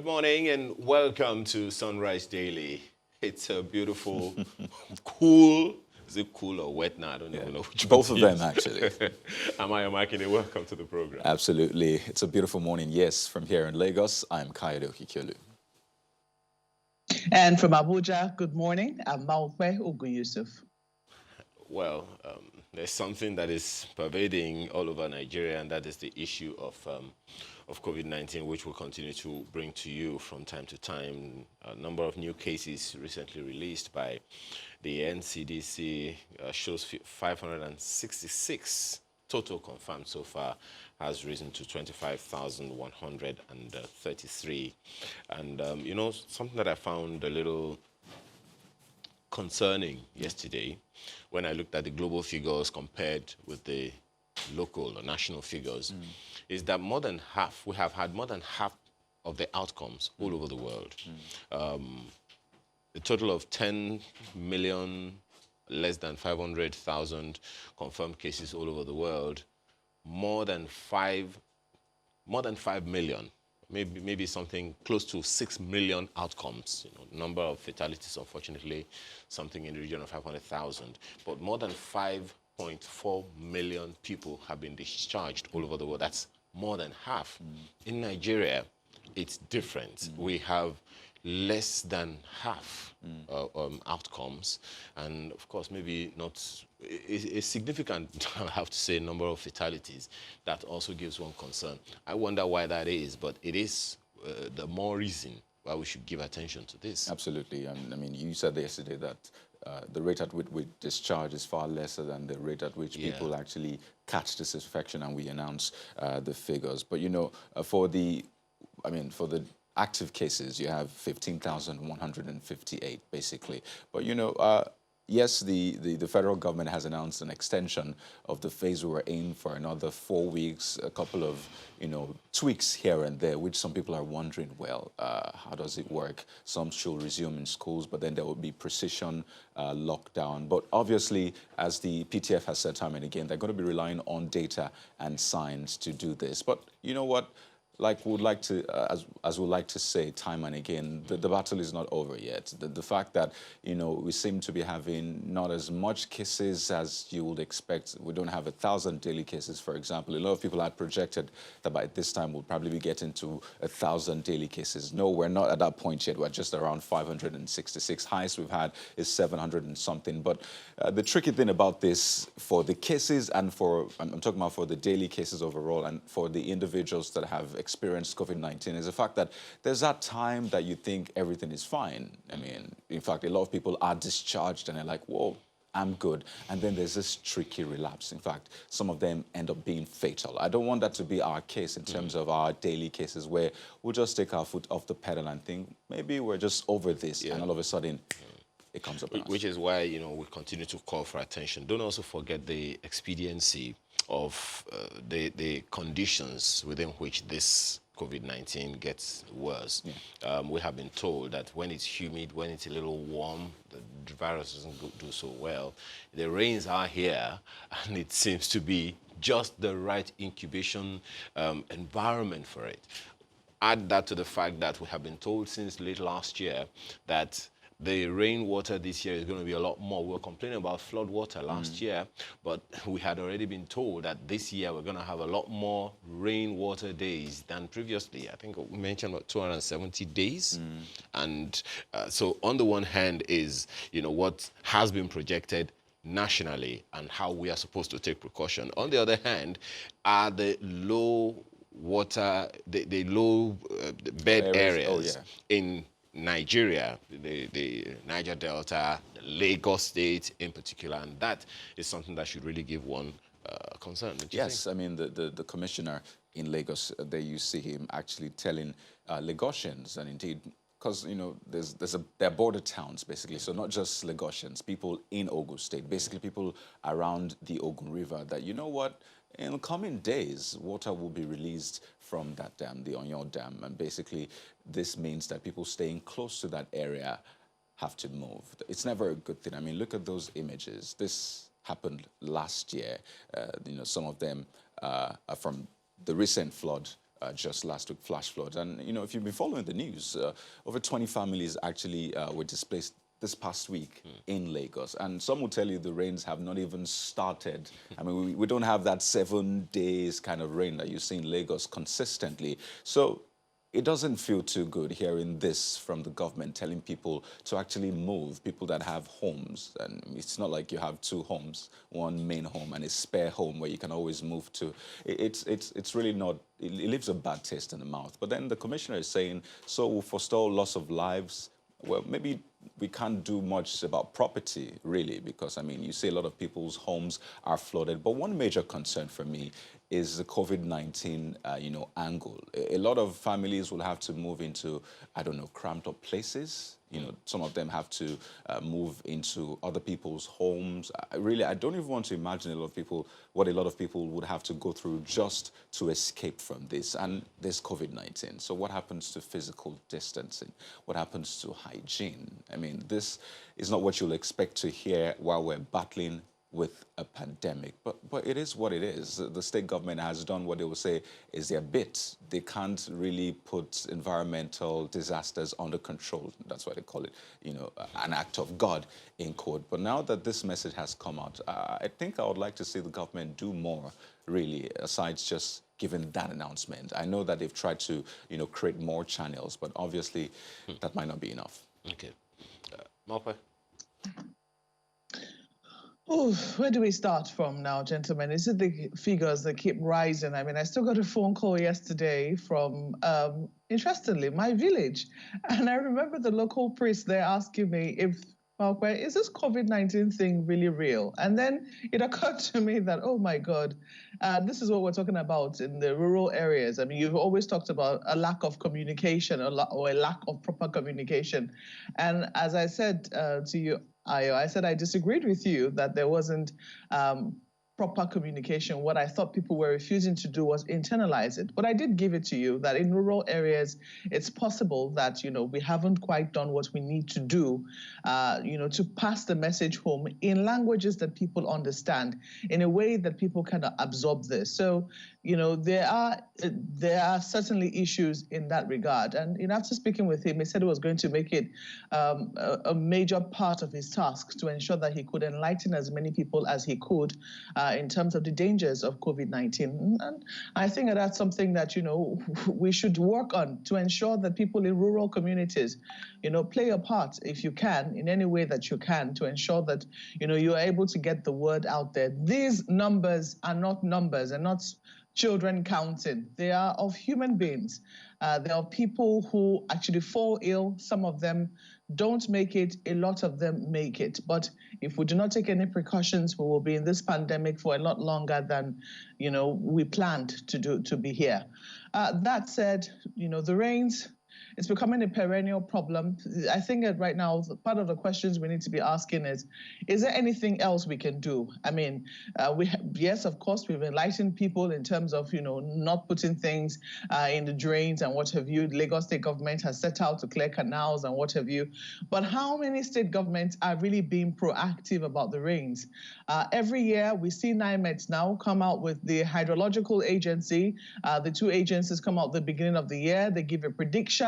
Good morning and welcome to Sunrise Daily. It's a beautiful, cool, is it cool or wet now? I don't even know which Both one of it them, is. actually. Amaya Makine, welcome to the program. Absolutely. It's a beautiful morning. Yes, from here in Lagos, I'm Kayode Okikiolu. And from Abuja, good morning. I'm Maukwe Ogun Yusuf. Well, there's something that is pervading all over Nigeria, and that is the issue of COVID-19, which we'll continue to bring to you from time to time. A number of new cases recently released by the NCDC shows 566 total confirmed so far, has risen to 25,133. And, something that I found a little concerning yesterday when I looked at the global figures compared with the local or national figures is that we have had more than half of the outcomes all over the world. A total of 10 million, less than 500,000 confirmed cases all over the world, more than 5 million, maybe something close to 6 million outcomes. Number of fatalities, unfortunately, something in the region of 500,000. But more than 5.4 million people have been discharged all over the world. That's more than half. In Nigeria, it's different. We have less than half outcomes, and of course, maybe not a significant, I have to say, number of fatalities. That also gives one concern. I wonder why that is, but it is the more reason why we should give attention to this. Absolutely. I mean, you said yesterday that the rate at which we discharge is far lesser than the rate at which people actually catch this infection, and we announce the figures. But, for the active cases, you have 15,158, basically. But, yes, the federal government has announced an extension of the phase we were in for another 4 weeks, a couple of, tweaks here and there, which some people are wondering, well, how does it work? Some should resume in schools, but then there will be precision lockdown. But obviously, as the PTF has said time and again, they're going to be relying on data and science to do this. But you know what? Like we'd like to, as we like to say time and again, the battle is not over yet. The fact that, we seem to be having not as much cases as you would expect. We don't have 1,000 daily cases, for example. A lot of people had projected that by this time we'll probably be getting to 1,000 daily cases. No, we're not at that point yet. We're just around 566. Highest we've had is 700 and something. But the tricky thing about this, for the cases and I'm talking about for the daily cases overall and for the individuals that have experienced COVID-19, is the fact that there's that time that you think everything is fine. I mean, in fact, a lot of people are discharged and they're like, whoa, I'm good. And then there's this tricky relapse. In fact, some of them end up being fatal. I don't want that to be our case in terms of our daily cases where we'll just take our foot off the pedal and think, maybe we're just over this. And all of a sudden, it comes up. Which is why, we continue to call for attention. Don't also forget the expediency of the conditions within which this COVID-19 gets worse. We have been told that when it's humid, when it's a little warm, the virus doesn't do so well. The rains are here, and it seems to be just the right incubation environment for it. Add that to the fact that we have been told since late last year that the rainwater this year is going to be a lot more. We were complaining about flood water last year, but we had already been told that this year we're going to have a lot more rainwater days than previously. I think we mentioned about 270 days. And so on the one hand is, what has been projected nationally and how we are supposed to take precaution. On the other hand, are the low water, the low bed areas in Nigeria, the Niger Delta, the Lagos State in particular, and that is something that should really give one concern. Yes, I mean, the commissioner in Lagos, there you see him actually telling Lagosians, and indeed, because, there are border towns, basically, so not just Lagosians, people in Ogun State, basically people around the Ogun River, that, you know what, in the coming days, water will be released from that dam, the Ondo Dam, and basically this means that people staying close to that area have to move. It's never a good thing. I mean, look at those images. This happened last year. Some of them are from the recent flood just last week, flash floods. And, you know, if you've been following the news, over 20 families actually were displaced this past week in Lagos. And some will tell you the rains have not even started. I mean, we don't have that 7 days kind of rain that you see in Lagos consistently. So it doesn't feel too good hearing this from the government, telling people to actually move, people that have homes. And it's not like you have 2 homes, one main home and a spare home where you can always move to. It's really not, it leaves a bad taste in the mouth. But then the commissioner is saying, so we'll forestall loss of lives. Well, maybe we can't do much about property, really, because, I mean, you see a lot of people's homes are flooded. But one major concern for me is the COVID-19, angle. A lot of families will have to move into, I don't know, cramped up places. You know, some of them have to move into other people's homes. I don't even want to imagine what a lot of people would have to go through just to escape from this. And there's COVID-19. So what happens to physical distancing? What happens to hygiene? I mean, this is not what you'll expect to hear while we're battling with a pandemic. But it is what it is. The state government has done what they will say is their bit. They can't really put environmental disasters under control. That's why they call it, an act of God, in quote. But now that this message has come out, I think I would like to see the government do more, really, aside just giving that announcement. I know that they've tried to, create more channels, but obviously that might not be enough. Okay. Mope? Oh, where do we start from now, gentlemen? Is it the figures that keep rising? I mean, I still got a phone call yesterday from, interestingly, my village. And I remember the local priest there asking me if, is this COVID-19 thing really real? And then it occurred to me that, oh my God, this is what we're talking about in the rural areas. I mean, you've always talked about a lack of communication or a lack of proper communication. And as I said to you, Ayo, I said I disagreed with you that there wasn't proper communication. What I thought people were refusing to do was internalize it. But I did give it to you that in rural areas, it's possible that, we haven't quite done what we need to do, to pass the message home in languages that people understand, in a way that people kind of absorb this. So, there are certainly issues in that regard. And after speaking with him, he said he was going to make it a major part of his task to ensure that he could enlighten as many people as he could in terms of the dangers of COVID-19. And I think that's something that, we should work on to ensure that people in rural communities, play a part, if you can, in any way that you can, to ensure that, you are able to get the word out there. These numbers are not numbers and not children counting. They are of human beings. There are people who actually fall ill. Some of them don't make it. A lot of them make it. But if we do not take any precautions, we will be in this pandemic for a lot longer than, we planned to be here. That said, the rains, it's becoming a perennial problem. I think that right now, part of the questions we need to be asking is there anything else we can do? I mean, yes, of course, we've enlightened people in terms of, not putting things in the drains and what have you. Lagos state government has set out to clear canals and what have you. But how many state governments are really being proactive about the rains? Every year, we see NIMET now come out with the hydrological agency. The 2 agencies come out the beginning of the year. They give a prediction.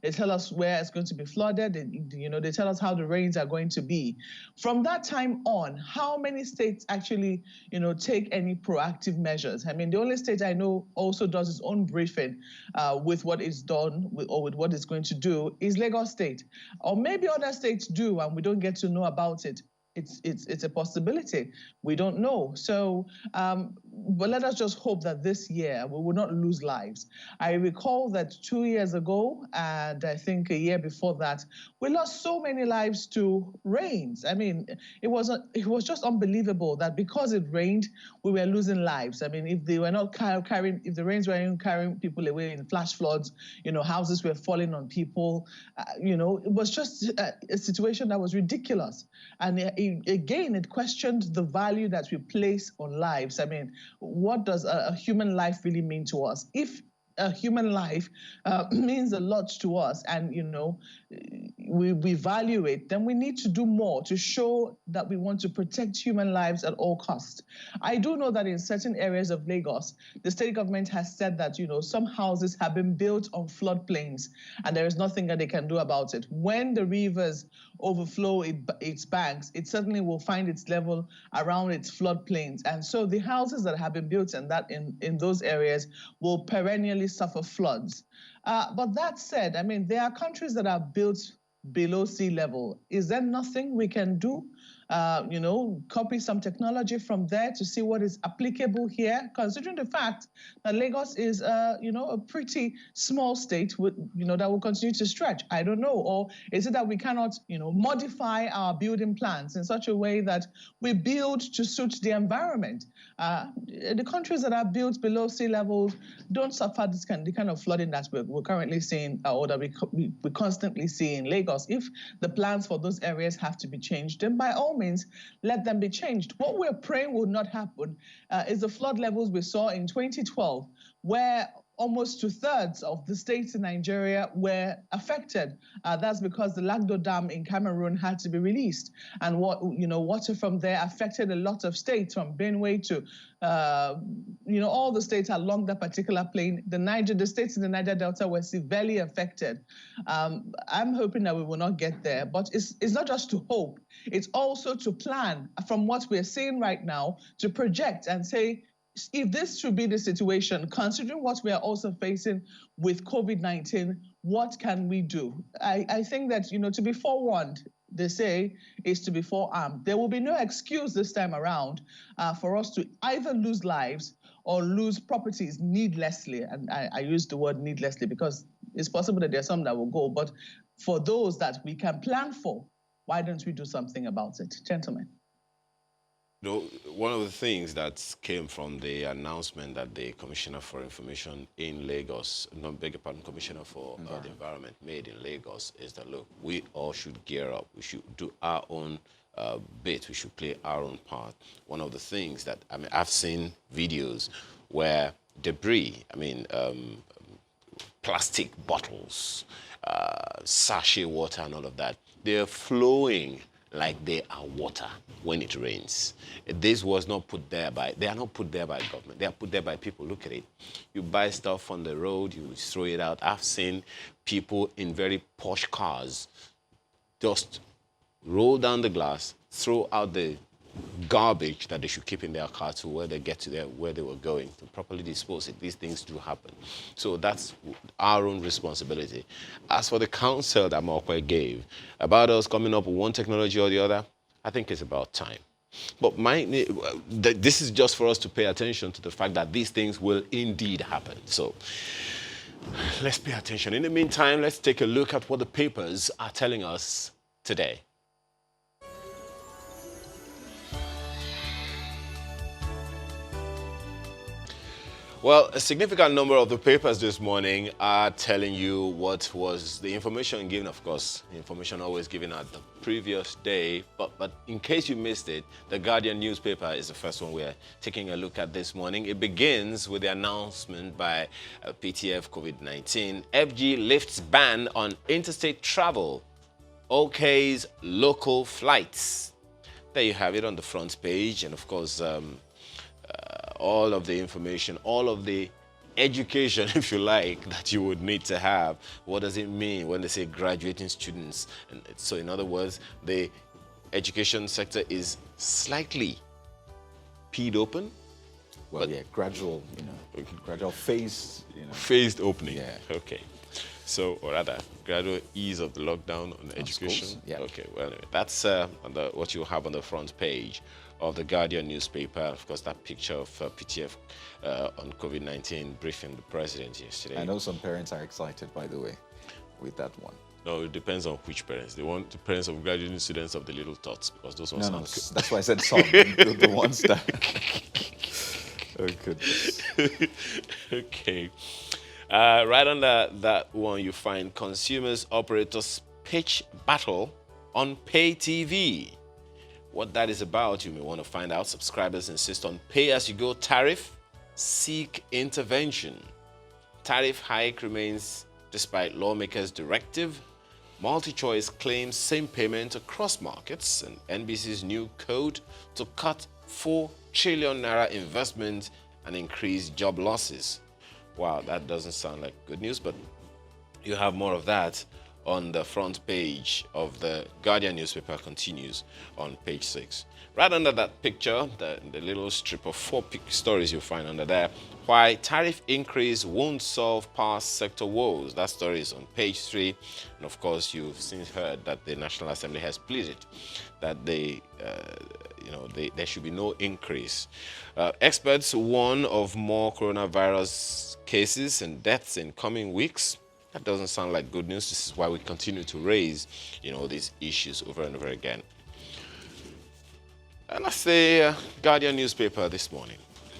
They tell us where it's going to be flooded. They tell us how the rains are going to be. From that time on, how many states actually, take any proactive measures? I mean, the only state I know also does its own briefing with what it's done or with what it's going to do is Lagos State. Or maybe other states do, and we don't get to know about it. It's a possibility. We don't know. So, but let us just hope that this year we will not lose lives. I recall that 2 years ago, and I think a year before that, we lost so many lives to rains. I mean, it was just unbelievable that because it rained, we were losing lives. I mean, if they were not if the rains weren't carrying people away in flash floods, houses were falling on people. It was just a situation that was ridiculous. And again, it questioned the value that we place on lives. I mean, what does a human life really mean to us? If a human life means a lot to us, and we value it, then we need to do more to show that we want to protect human lives at all costs. I do know that in certain areas of Lagos, the state government has said that some houses have been built on floodplains, and there is nothing that they can do about it. When the rivers overflow its banks, it certainly will find its level around its floodplains, and so the houses that have been built in those areas will perennially suffer floods. But that said, I mean, there are countries that are built below sea level. Is there nothing we can do? Copy some technology from there to see what is applicable here, considering the fact that Lagos is, a pretty small state with, that will continue to stretch. I don't know. Or is it that we cannot, modify our building plans in such a way that we build to suit the environment? The countries that are built below sea level don't suffer the kind of flooding that we're currently seeing, or that we constantly see in Lagos. If the plans for those areas have to be changed, then by all means, let them be changed. What we're praying will not happen is the flood levels we saw in 2012, where almost 2/3 of the states in Nigeria were affected. That's because the Lagdo Dam in Cameroon had to be released, and water from there affected a lot of states, from Benue to all the states along that particular plain. The states in the Niger Delta were severely affected. I'm hoping that we will not get there, but it's not just to hope; it's also to plan from what we're seeing right now, to project and say, if this should be the situation, considering what we are also facing with COVID-19, what can we do? I think that, to be forewarned, they say, is to be forearmed. There will be no excuse this time around for us to either lose lives or lose properties needlessly. And I use the word needlessly because it's possible that there's some that will go. But for those that we can plan for, why don't we do something about it? Gentlemen. One of the things that came from the announcement that the Commissioner for Information in Lagos, Commissioner for the Environment made in Lagos, is that, look, we all should gear up. We should do our own bit. We should play our own part. One of the things that, I've seen videos where debris, plastic bottles, sachet water and all of that, they're flowing like they are water when it rains. This was not put there they are not put there by government. They are put there by people. Look at it. You buy stuff on the road, you throw it out. I've seen people in very posh cars just roll down the glass, throw out the garbage that they should keep in their car to where they get to where they were going, to properly dispose it. These things do happen. So that's our own responsibility. As for the counsel that Mokwe gave about us coming up with one technology or the other, I think it's about time. But this is just for us to pay attention to the fact that these things will indeed happen. So let's pay attention. In the meantime, let's take a look at what the papers are telling us today. Well, a significant number of the papers this morning are telling you what was the information given, of course, information always given at the previous day. But in case you missed it, the Guardian newspaper is the first one we're taking a look at this morning. It begins with the announcement by PTF COVID-19. FG lifts ban on interstate travel. OK's local flights. There you have it on the front page. And of course, all of the information, all of the education, if you like, that you would need to have. What does it mean when they say graduating students? And so in other words, the education sector is slightly peed open. Well, yeah, gradual, gradual phased, Phased opening. Yeah. Okay. So, or rather, gradual ease of the lockdown on education. Schools, yeah. Okay, well, anyway, that's what you have on the front page of the Guardian newspaper. Of course, that picture of PTF on COVID-19 briefing the president yesterday. I know some parents are excited, by the way, with that one. No, it depends on which parents. They want the parents of graduating students of the Little Tots, because those ones No, are that's why I said some. the ones that... Oh, goodness. Okay. Right under that one, you find consumers operators pitch battle on pay TV. What that is about, you may want to find out. Subscribers insist on pay-as-you-go tariff, seek intervention. tariff hike remains despite lawmakers' directive. MultiChoice claims same payment across markets, and NBC's new code to cut 4 trillion naira investment and increase job losses. Wow, that doesn't sound like good news, but you have more of that on the front page of the Guardian newspaper. Continues on page 6. Right under that picture, the little strip of 4 stories you'll find under there, why tariff increase won't solve past sector woes. That story is on page 3. And of course, you've since heard that the National Assembly has pleaded that there should be no increase. Experts warn of more coronavirus cases and deaths in coming weeks. That doesn't sound like good news. This is why we continue to raise, these issues over and over again. And that's the Guardian newspaper this morning.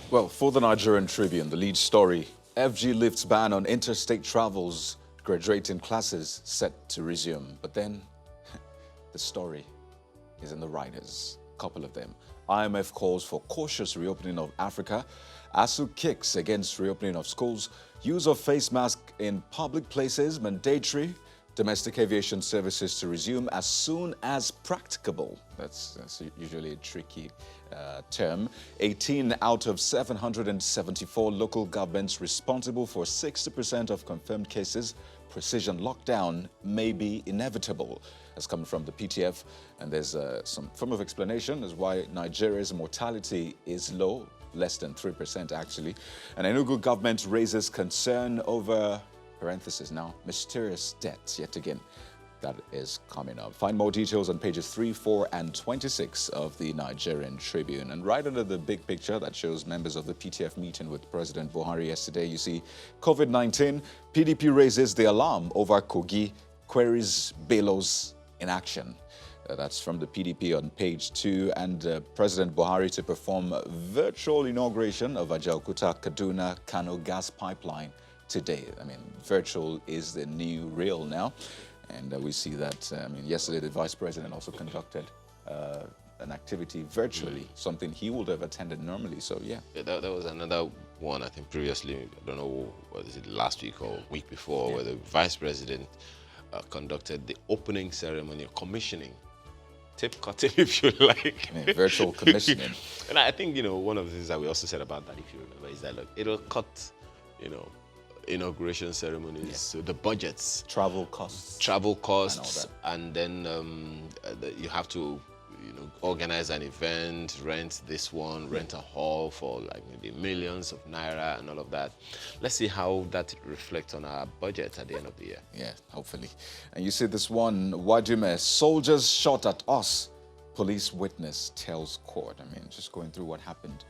Well, for the Nigerian Tribune, the lead story, FG lifts ban on interstate travels, graduating classes set to resume. But then, the story is in the writers, a couple of them. IMF calls for cautious reopening of Africa. ASU kicks against reopening of schools. Use of face mask in public places mandatory. Domestic aviation services to resume as soon as practicable. That's usually a tricky term. 18 out of 774 local governments responsible for 60% of confirmed cases. Precision lockdown may be inevitable. That's coming from the PTF, and there's some form of explanation as why Nigeria's mortality is low, less than 3% actually. And Enugu government raises concern over, parenthesis now, mysterious deaths yet again. That is coming up. Find more details on pages 3, 4, and 26 of the Nigerian Tribune. And right under the big picture that shows members of the PTF meeting with President Buhari yesterday, you see COVID-19, PDP raises the alarm over Kogi, queries Bellows in action. That's from the PDP on page 2, and President Buhari to perform virtual inauguration of Ajaokuta Kaduna Kano gas pipeline today. I mean, virtual is the new real now. And we see that, yesterday the Vice President also conducted an activity virtually, something he would have attended normally, so yeah. That was another one, I think, previously, I don't know, was it last week or week before, where the Vice President conducted the opening ceremony of commissioning. Tape cutting, if you like. Yeah, virtual commissioning. And I think, one of the things that we also said about that, if you remember, is that, look, it'll cut, inauguration ceremonies, so the budgets, travel costs, and then you have to organize an event, rent this one, rent a hall for like maybe millions of naira and all of that. Let's see how that reflects on our budget at the end of the year. Yeah, hopefully. And you see this one, Wajume, soldiers shot at us, police witness tells court. I mean, just going through what happened,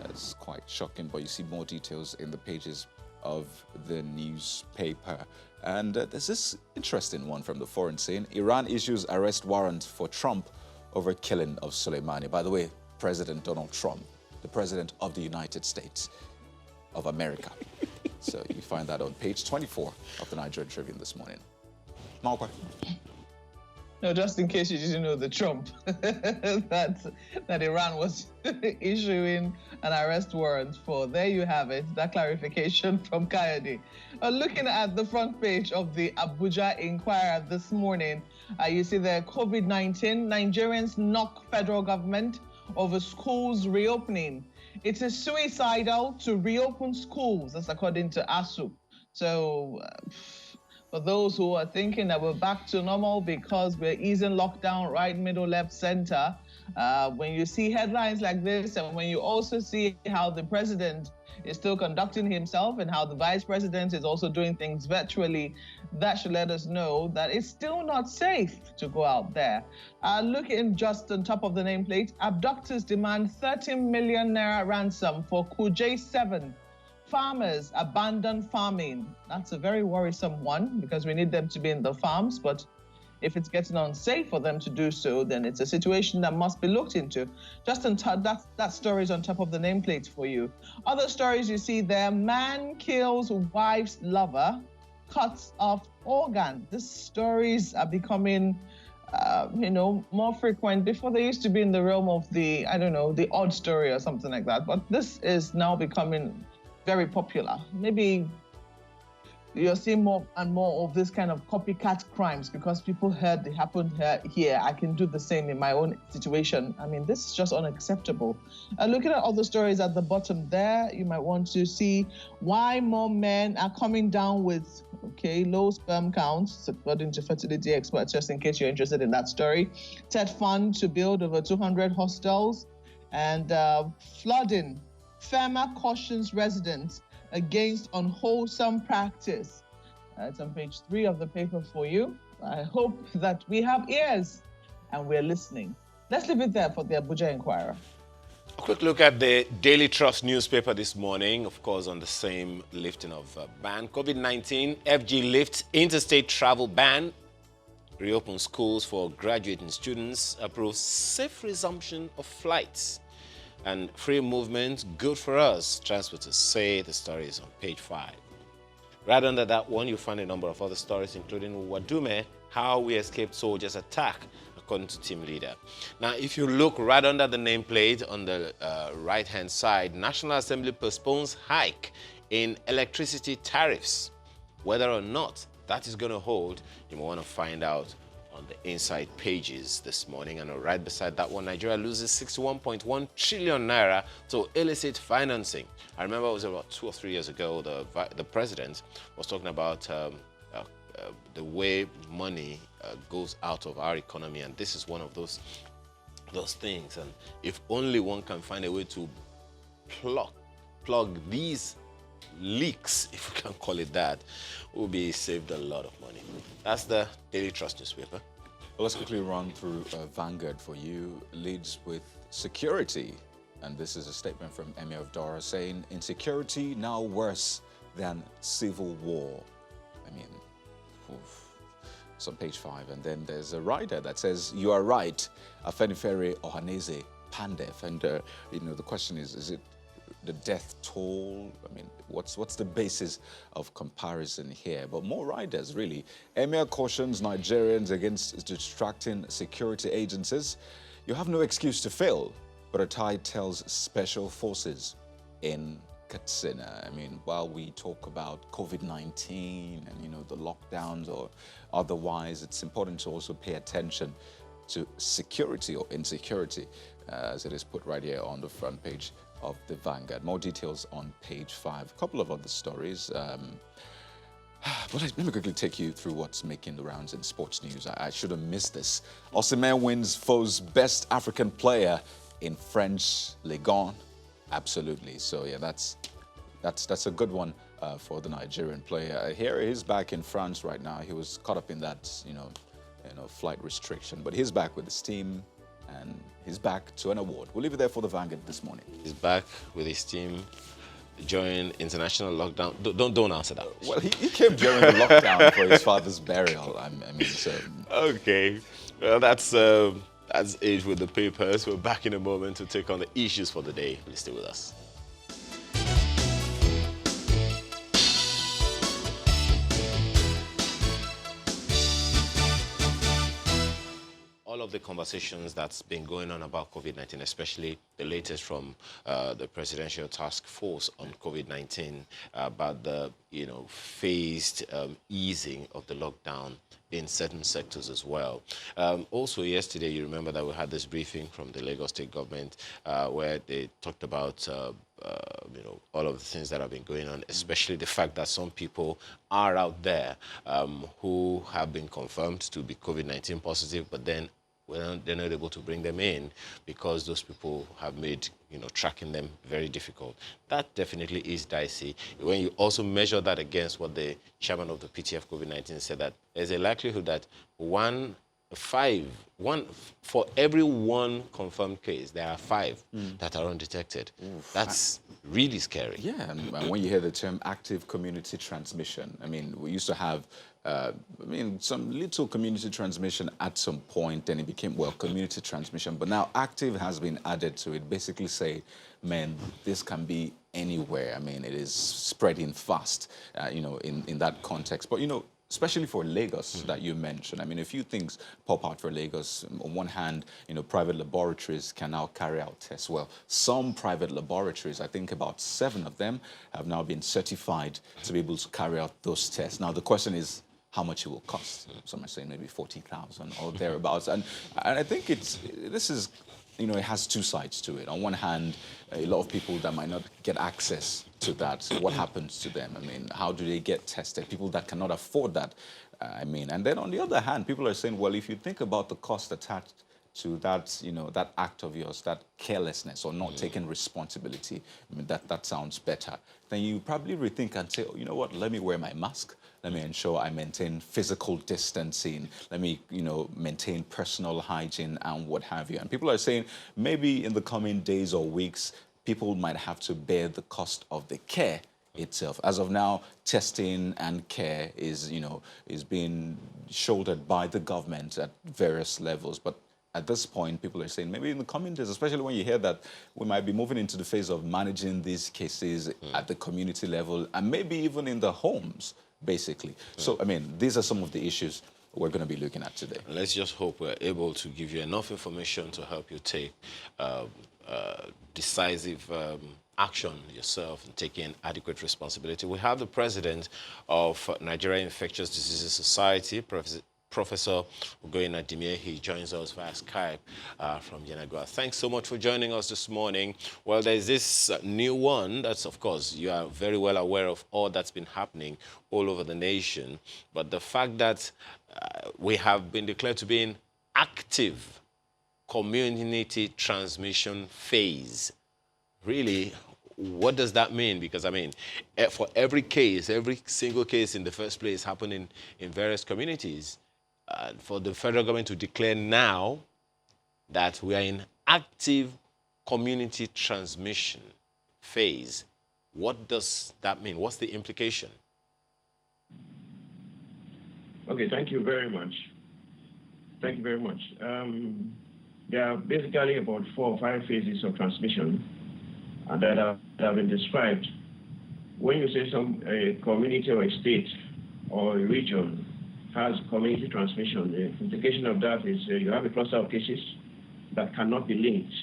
it's quite shocking, but you see more details in the pages of the newspaper. And there's this interesting one from the foreign scene. Iran issues arrest warrant for Trump over killing of Soleimani. By the way, President Donald Trump, the President of the United States of America. So you find that on page 24 of the Nigerian Tribune this morning. Malcolm. No, just in case you didn't know, the Trump that Iran was issuing an arrest warrant for. There you have it, that clarification from Kayode. Looking at the front page of the Abuja Inquirer this morning, you see the COVID-19, Nigerians knock federal government over schools reopening. It is suicidal to reopen schools, that's according to ASU. So, for those who are thinking that we're back to normal because we're easing lockdown right, middle, left, center, when you see headlines like this, and when you also see how the president is still conducting himself and how the vice president is also doing things virtually, that should let us know that it's still not safe to go out there. Looking just on top of the nameplate, abductors demand 30 million naira ransom for Kuje 7. Farmers abandon farming. That's a very worrisome one because we need them to be in the farms, but if it's getting unsafe for them to do so, then it's a situation that must be looked into. Just on top, that story is on top of the nameplate for you. Other stories you see there, man kills wife's lover, cuts off organ. These stories are becoming, more frequent. Before they used to be in the realm of the odd story or something like that. But this is now becoming very popular. Maybe you're seeing more and more of this kind of copycat crimes because people heard it happened here. I can do the same in my own situation. I mean, this is just unacceptable. Looking at other stories at the bottom there, you might want to see why more men are coming down with, low sperm counts, according to fertility experts, just in case you're interested in that story. TED fund to build over 200 hostels, and flooding. FEMA cautions residents against unwholesome practice. It's on page 3 of the paper for you. I hope that we have ears and we're listening. Let's leave it there for the Abuja Inquirer. A quick look at the Daily Trust newspaper this morning, of course, on the same lifting of ban. COVID-19, FG lifts interstate travel ban, reopen schools for graduating students, approves safe resumption of flights. And free movement, good for us, transporters say. The story is on page 5. Right under that one, you'll find a number of other stories, including Wadume, how we escaped soldiers' attack, according to team leader. Now, if you look right under the nameplate on the right-hand side, National Assembly postpones hike in electricity tariffs. Whether or not that is going to hold, you may want to find out on the inside pages this morning. And right beside that one, Nigeria loses 61.1 trillion naira to illicit financing. I remember it was about 2 or 3 years ago, the president was talking about the way money goes out of our economy, and this is one of those things. And if only one can find a way to plug these leaks, if we can call it that, will be saved a lot of money. That's the Daily Trust newspaper. Well, let's quickly run through Vanguard for you. Leads with security. And this is a statement from Emir of Dora saying, insecurity now worse than civil war. I mean, it's on page 5. And then there's a rider that says, you are right, Afenifere Ohaneze Pandef. And, the question is it the death toll? I mean, what's the basis of comparison here? But more riders, really. Emir cautions Nigerians against distracting security agencies. You have no excuse to fail, but Atai tells special forces in Katsina. I mean, while we talk about COVID-19 and, the lockdowns or otherwise, it's important to also pay attention to security or insecurity, as it is put right here on the front page of the Vanguard. More details on page 5. A couple of other stories. But let me quickly take you through what's making the rounds in sports news. I should have missed this. Osimhen wins Foes Best African Player in French Ligue 1. Absolutely. So yeah, that's a good one for the Nigerian player. Here he's back in France right now. He was caught up in that flight restriction, but he's back with his team. And he's back to an award. We'll leave it there for the Vanguard this morning. He's back with his team during international lockdown. Don't answer that. Well, he came during the lockdown for his father's burial. Okay. Well, that's it with the papers. We're back in a moment to take on the issues for the day. Please stay with us. All of the conversations that's been going on about COVID-19, especially the latest from the Presidential Task Force on COVID-19 about the phased easing of the lockdown in certain sectors as well. Also yesterday, you remember that we had this briefing from the Lagos State government where they talked about all of the things that have been going on, especially the fact that some people are out there who have been confirmed to be COVID-19 positive, but then they're not able to bring them in because those people have made tracking them very difficult. That definitely is dicey. When you also measure that against what the chairman of the PTF COVID-19 said, that there's a likelihood that for every one confirmed case, there are 5 that are undetected. Oof. That's really scary. Yeah, and when you hear the term active community transmission, I mean, we used to have some little community transmission at some point, then it became, community transmission. But now active has been added to it, basically say, this can be anywhere. I mean, it is spreading fast, in that context. But, especially for Lagos that you mentioned. I mean, a few things pop out for Lagos. On one hand, private laboratories can now carry out tests. Well, some private laboratories, I think about 7 of them, have now been certified to be able to carry out those tests. Now, the question is how much it will cost. Some are saying maybe 40,000 or thereabouts. And I think this is, it has 2 sides to it. On one hand, a lot of people that might not get access to that, what happens to them? I mean, how do they get tested? People that cannot afford that, and then on the other hand, people are saying, well, if you think about the cost attached to that, that act of yours, that carelessness or not taking responsibility, that sounds better. Then you probably rethink and say, oh, you know what, let me wear my mask. Let me ensure I maintain physical distancing. Let me, maintain personal hygiene and what have you. And people are saying maybe in the coming days or weeks, people might have to bear the cost of the care itself. As of now, testing and care is being shouldered by the government at various levels. But at this point, people are saying maybe in the coming days, especially when you hear that we might be moving into the phase of managing these cases at the community level and maybe even in the homes, basically. So, these are some of the issues we're going to be looking at today. Let's just hope we're able to give you enough information to help you take decisive action yourself and taking adequate responsibility. We have the president of Nigeria Infectious Diseases Society, Professor Ugoyena Dimie. He joins us via Skype from Yenagoa. Thanks so much for joining us this morning. Well, there's this new one that's, of course, you are very well aware of all that's been happening all over the nation. But the fact that we have been declared to be in active community transmission phase, really, what does that mean? Because, for every case, every single case in the first place happening in various communities, for the federal government to declare now that we are in active community transmission phase, what does that mean? What's the implication? Okay, thank you very much. Thank you very much. There are basically about 4 or 5 phases of transmission that have been described. When you say a community or a state or a region has community transmission, the implication of that is you have a cluster of cases that cannot be linked.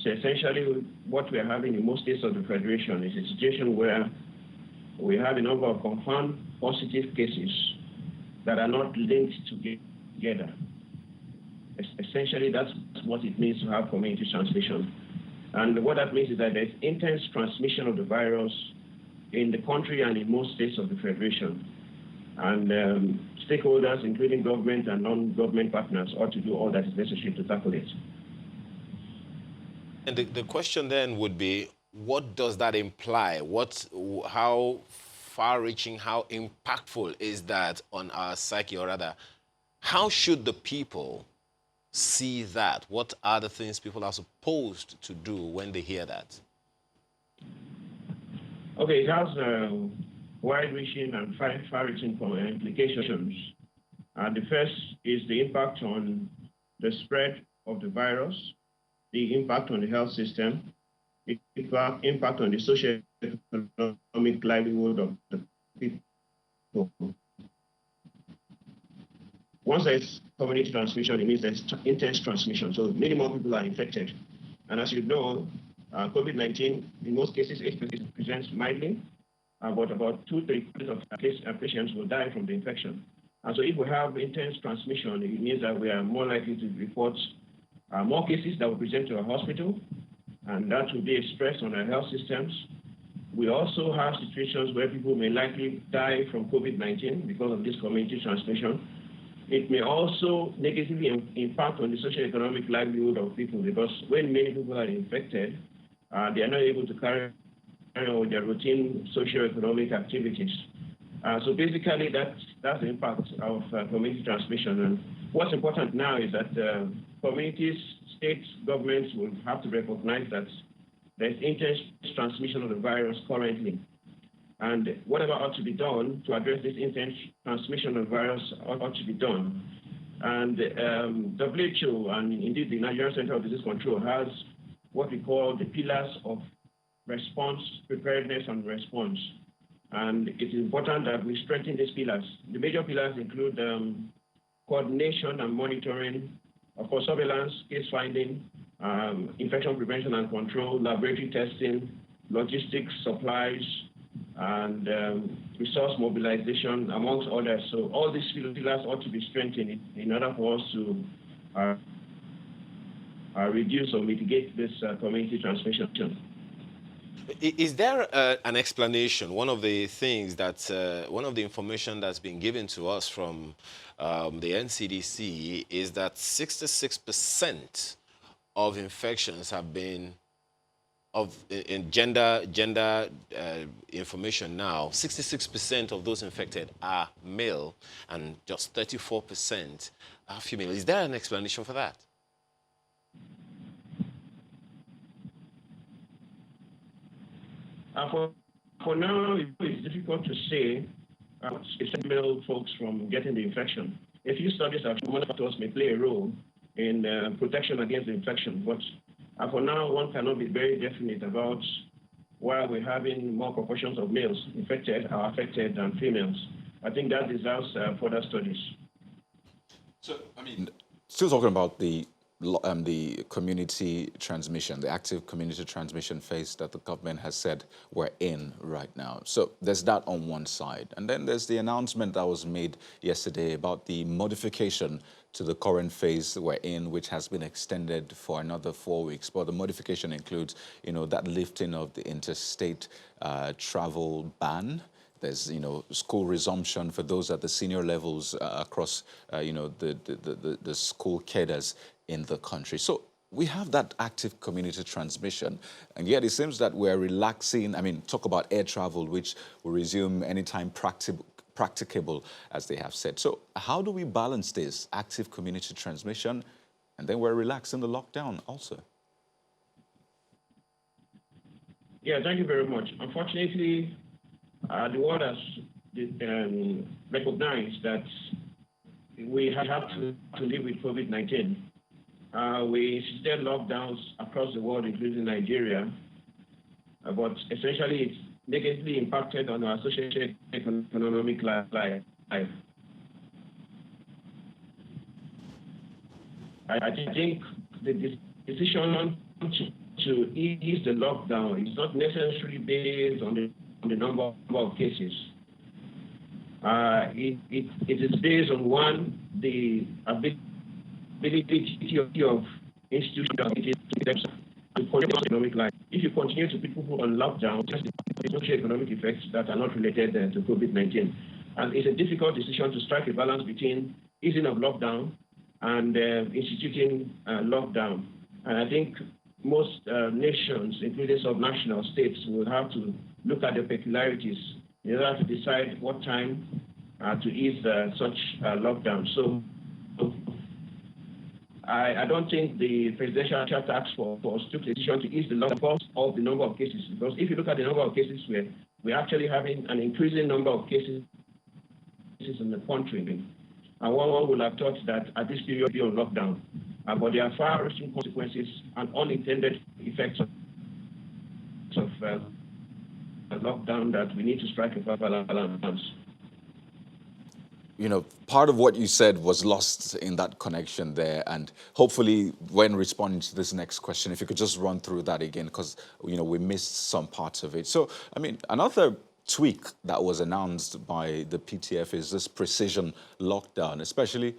So essentially what we are having in most states of the Federation is a situation where we have a number of confirmed positive cases that are not linked together. Essentially, that's what it means to have community transmission. And what that means is that there's intense transmission of the virus in the country and in most states of the Federation. And stakeholders, including government and non-government partners, ought to do all that is necessary to tackle it. And the question then would be, what does that imply? How far-reaching, how impactful is that on our psyche? Or rather, how should the people see that? What are the things people are supposed to do when they hear that? Okay, it has wide-reaching and far-reaching implications. The first is the impact on the spread of the virus, the impact on the health system, the impact on the socio-economic livelihood of the people. Once there's community transmission, it means there's intense transmission. So many more people are infected. And as you know, COVID-19, in most cases, it presents mildly, but about 2-3% of patients will die from the infection. And so if we have intense transmission, it means that we are more likely to report more cases that will present to a hospital, and that will be a stress on our health systems. We also have situations where people may likely die from COVID-19 because of this community transmission. It may also negatively impact on the socio-economic livelihood of people, because when many people are infected, they are not able to carry on their routine socio-economic activities. So basically, that's the impact of community transmission. And what's important now is that communities, states, governments will have to recognize that there's intense transmission of the virus currently. And whatever ought to be done to address this intense transmission of the virus ought to be done. And WHO, and indeed the Nigerian Center of Disease Control, has what we call the pillars of response, preparedness, and response. And it is important that we strengthen these pillars. The major pillars include coordination and monitoring, of course, surveillance, case finding, infection prevention and control, laboratory testing, logistics, supplies, and resource mobilization, amongst others. So all these pillars ought to be strengthened in order for us to reduce or mitigate this community transmission. Is there an explanation? One of the things that, one of the information that's been given to us from the NCDC is that 66% of infections have been in gender information now. 66% of those infected are male, and just 34% are female. Is there an explanation for that? For now, it's difficult to say male folks from getting the infection. A few studies have shown factors may play a role in protection against the infection, but for now, one cannot be very definite about why we're having more proportions of males affected than females. I think that deserves further studies. So, I mean, still talking about the community transmission, the active community transmission phase that the government has said we're in right now. So there's that on one side. And then there's the announcement that was made yesterday about the modification to the current phase we're in, which has been extended for another 4 weeks. But the modification includes, that lifting of the interstate travel ban. There's, school resumption for those at the senior levels across, the school cadres in the country. So we have that active community transmission, and yet it seems that we're relaxing. I mean, talk about air travel, which will resume anytime practicable, as they have said. So how do we balance this active community transmission, and then we're relaxing the lockdown also? Yeah, thank you very much. Unfortunately, the world has recognized that we have to live with COVID-19. We instituted lockdowns across the world, including Nigeria, but essentially it's negatively impacted on our socio-economic life. I think the decision to ease the lockdown is not necessarily based on the number of cases. It is based on, one, the ability of institutions to control economic life. If you continue to put people on lockdown, just the socio-economic effects that are not related to COVID-19. And it's a difficult decision to strike a balance between easing of lockdown and instituting lockdown. And I think most nations, including subnational states, will have to look at the peculiarities in order to decide what time to ease such lockdown. So I don't think the presidential task force took the decision to ease the lockdown of the number of cases, because if you look at the number of cases, we're actually having an increasing number of cases in the country. And one would have thought that at this period be on lockdown, but there are far-reaching consequences and unintended effects of lockdown that we need to strike a balance. Part of what you said was lost in that connection there, and hopefully when responding to this next question, if you could just run through that again, because we missed some parts of it. So, I mean, another tweak that was announced by the PTF is this precision lockdown, especially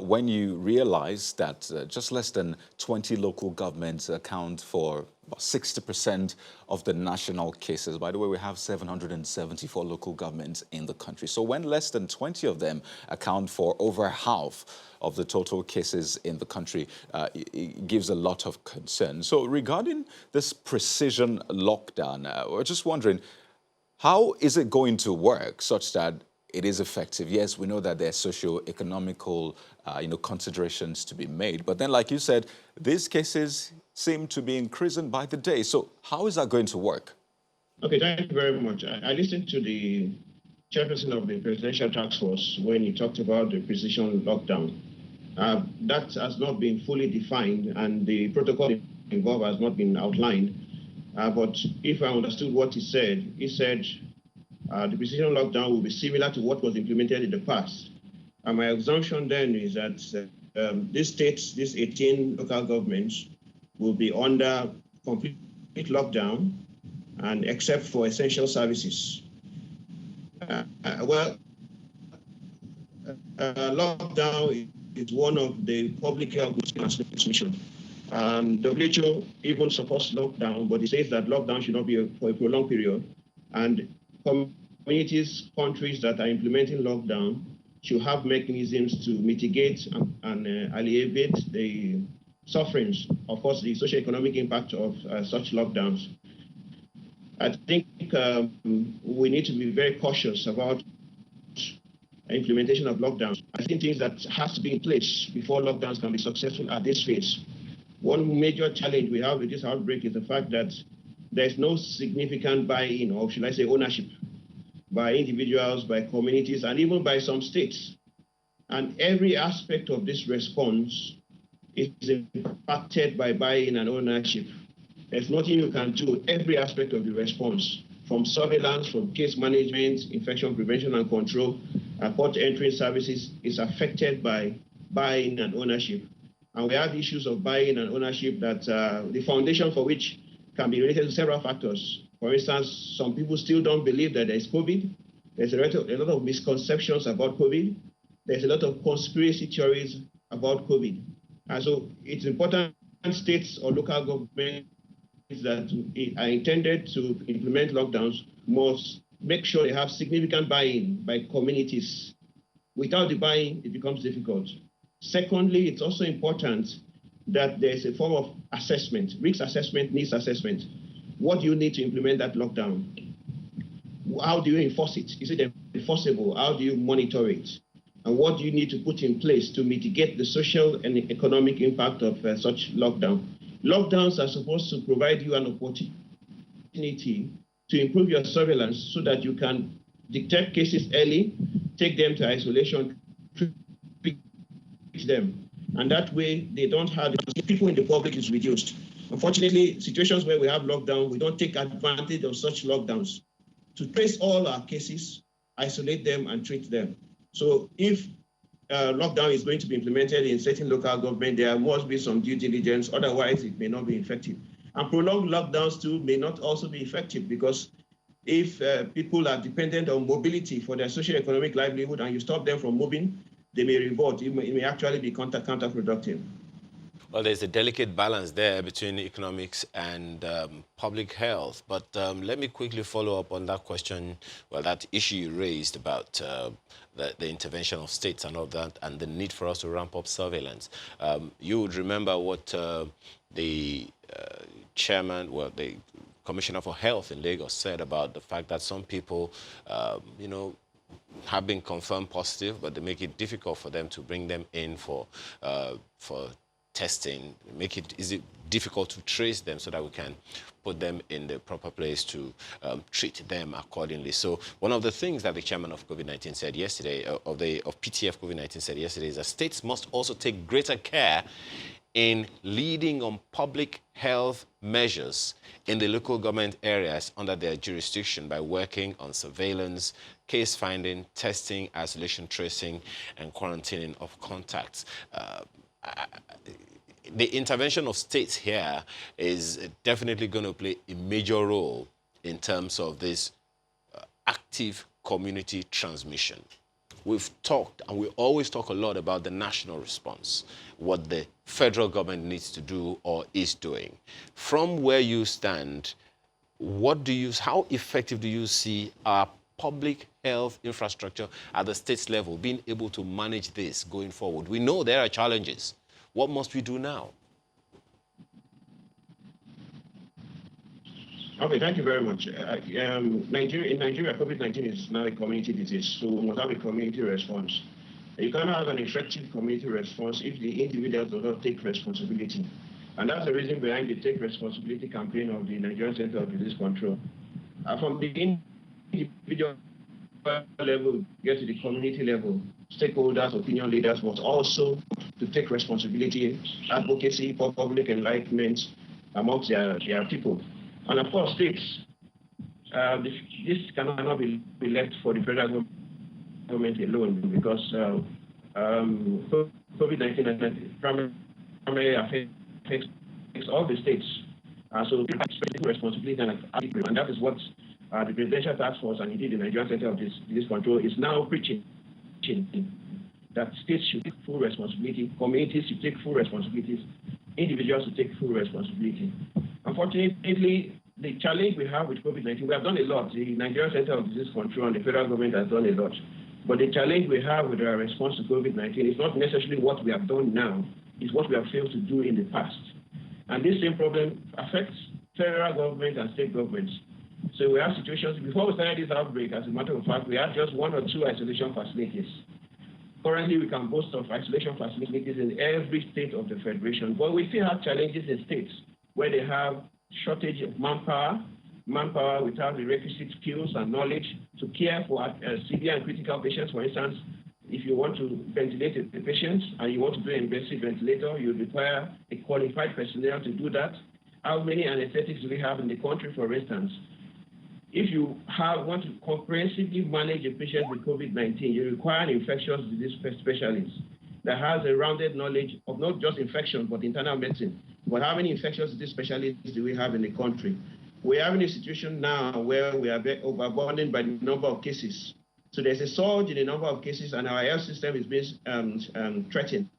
when you realize that just less than 20 local governments account for about 60% of the national cases. By the way, we have 774 local governments in the country. So when less than 20 of them account for over half of the total cases in the country, it gives a lot of concern. So regarding this precision lockdown, we're just wondering, how is it going to work such that it is effective? Yes, we know that there are socio-economical, considerations to be made. But then, like you said, these cases seem to be increasing by the day. So how is that going to work? Okay, thank you very much. I listened to the chairperson of the presidential task force when he talked about the precision lockdown. That has not been fully defined, and the protocol involved has not been outlined. But if I understood what he said the precision lockdown will be similar to what was implemented in the past. And my assumption then is that these states, these 18 local governments, will be under complete lockdown, and except for essential services. Lockdown is one of the public health transmission. WHO even supports lockdown, but it says that lockdown should not be for a prolonged period. And communities, countries that are implementing lockdown should have mechanisms to mitigate and alleviate the sufferings, of course, the socioeconomic impact of such lockdowns. I think we need to be very cautious about implementation of lockdowns. I think things that has to be in place before lockdowns can be successful at this phase. One major challenge we have with this outbreak is the fact that there's no significant buy-in, or should I say ownership, by individuals, by communities, and even by some states. And every aspect of this response is impacted by buy-in and ownership. There's nothing you can do. Every aspect of the response, from surveillance, from case management, infection prevention and control, port entry services, is affected by buy-in and ownership. And we have issues of buy-in and ownership that the foundation for which can be related to several factors. For instance, some people still don't believe that there's COVID. There's a lot of misconceptions about COVID. There's a lot of conspiracy theories about COVID. And so it's important states or local governments that are intended to implement lockdowns must make sure they have significant buy-in by communities. Without the buy-in, it becomes difficult. Secondly, it's also important that there's a form of assessment, risk assessment, needs assessment. What do you need to implement that lockdown? How do you enforce it? Is it enforceable? How do you monitor it? And what do you need to put in place to mitigate the social and economic impact of such lockdown? Lockdowns are supposed to provide you an opportunity to improve your surveillance so that you can detect cases early, take them to isolation, treat them. And that way, they don't have, people in the public is reduced. Unfortunately, situations where we have lockdown, we don't take advantage of such lockdowns to trace all our cases, isolate them, and treat them. So if lockdown is going to be implemented in certain local government, there must be some due diligence, otherwise it may not be effective. And prolonged lockdowns too may not also be effective, because if people are dependent on mobility for their socioeconomic livelihood and you stop them from moving, they may revolt. It may actually be counterproductive. Well, there's a delicate balance there between economics and public health. But let me quickly follow up on that question, well, that issue you raised about the intervention of states and all that, and the need for us to ramp up surveillance. You would remember what the chairman, well, the Commissioner for Health in Lagos said about the fact that some people, you know, have been confirmed positive, but they make it difficult for them to bring them in for testing, make it difficult to trace them so that we can put them in the proper place to treat them accordingly. So one of the things that the chairman of COVID-19 said yesterday, of PTF COVID-19 said yesterday, is that states must also take greater care in leading on public health measures in the local government areas under their jurisdiction by working on surveillance, case finding, testing, isolation, tracing, and quarantining of contacts. The intervention of states here is definitely going to play a major role in terms of this active community transmission. We've talked, and we always talk a lot about the national response, what the federal government needs to do or is doing. From where you stand, how effective do you see our public health infrastructure at the states level being able to manage this going forward? We know there are challenges. What must we do now? Okay, thank you very much. In Nigeria, COVID-19 is now a community disease, so we must have a community response. You cannot have an effective community response if the individuals do not take responsibility. And that's the reason behind the Take Responsibility campaign of the Nigerian Center of Disease Control. From the individual level, get to the community level, stakeholders, opinion leaders must also to take responsibility, advocacy for public enlightenment amongst their people. And of course, states this cannot be left for the federal government alone because COVID-19 primarily affects all the states. So responsibility and that is what the Presidential Task Force and indeed the Nigerian Center of Disease Control is now preaching, that states should take full responsibility, communities should take full responsibilities, individuals should take full responsibility. Unfortunately, the challenge we have with COVID-19, we have done a lot. The Nigerian Center of Disease Control and the federal government has done a lot. But the challenge we have with our response to COVID-19 is not necessarily what we have done now, it's what we have failed to do in the past. And this same problem affects federal government and state governments. So we have situations, before we started this outbreak, as a matter of fact, we had just 1 or 2 isolation facilities. Currently, we can boast of isolation facilities in every state of the Federation, but we still have challenges in states where they have shortage of manpower without the requisite skills and knowledge to care for severe and critical patients. For instance, if you want to ventilate the patients and you want to do an invasive ventilator, you require a qualified personnel to do that. How many anesthetics do we have in the country, for instance? If you want to comprehensively manage a patient with COVID-19, you require an infectious disease specialist that has a rounded knowledge of not just infection, but internal medicine. But how many infectious disease specialists do we have in the country? We're having a situation now where we are overburdened by the number of cases. So there's a surge in the number of cases, and our health system is being threatened.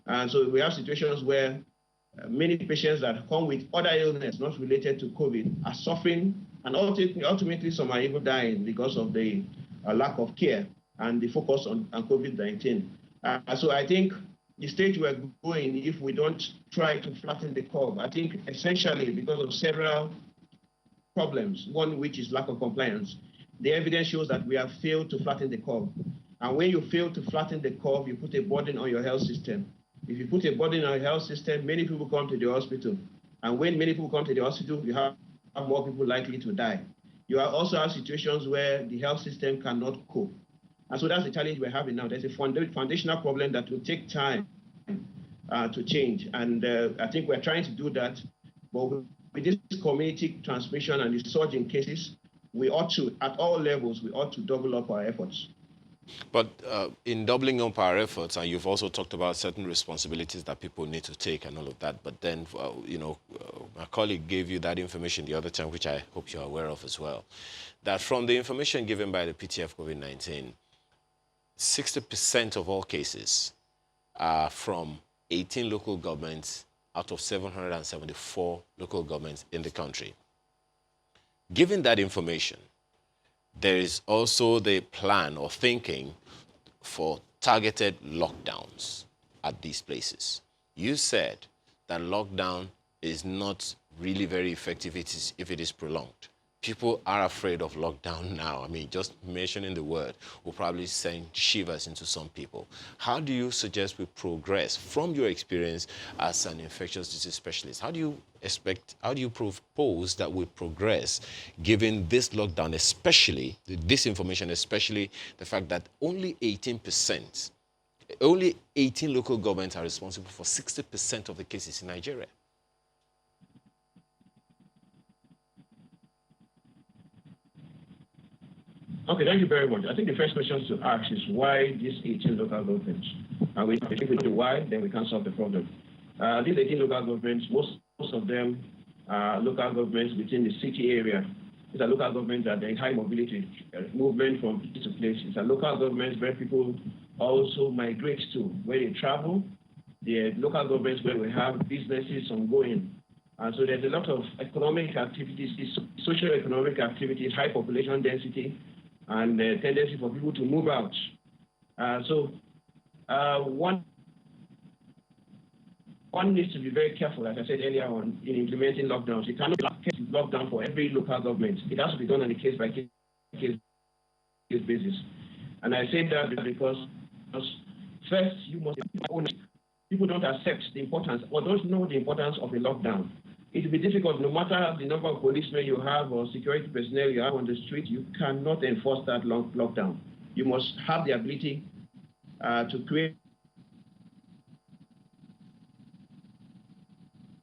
And so we have situations where many patients that come with other illness not related to COVID are suffering, and ultimately some are even dying because of the lack of care and the focus on COVID-19. So I think the stage we're going, if we don't try to flatten the curve, I think essentially because of several problems, one which is lack of compliance, the evidence shows that we have failed to flatten the curve. And when you fail to flatten the curve, you put a burden on your health system. If you put a burden on your health system, many people come to the hospital. And when many people come to the hospital, you have more people likely to die. You also have situations where the health system cannot cope. And so that's the challenge we're having now. There's a foundational problem that will take time to change. And I think we're trying to do that. But with this community transmission and the surge in cases, we ought to, at all levels, we ought to double up our efforts. But in doubling up our efforts, and you've also talked about certain responsibilities that people need to take and all of that, but then, my colleague gave you that information the other time, which I hope you're aware of as well, that from the information given by the PTF COVID-19, 60% of all cases are from 18 local governments out of 774 local governments in the country. Given that information, there is also the plan or thinking for targeted lockdowns at these places. You said that lockdown is not really very effective if it is prolonged. People are afraid of lockdown now. I mean, just mentioning the word will probably send shivers into some people. How do you suggest we progress from your experience as an infectious disease specialist? How do you propose that we progress given this lockdown, especially this information, especially the fact that only 18 local governments are responsible for 60% of the cases in Nigeria? Okay, thank you very much. I think the first question to ask is why these 18 local governments? And if we know the why, then we can solve the problem. These 18 local governments, most of them are local governments within the city area. These are local governments that are in high mobility, movement from place to place. These are local governments where people also migrate to, where they travel. The local governments where we have businesses ongoing. And so there's a lot of economic activities, socio-economic activities, high population density, and the tendency for people to move out. One needs to be very careful, as I said earlier on, in implementing lockdowns. You cannot lock down for every local government. It has to be done on a case-by-case basis. And I say that because first, you must own it. People don't accept the importance or don't know the importance of a lockdown. It will be difficult, no matter the number of policemen you have or security personnel you have on the street, you cannot enforce that lockdown. You must have the ability to create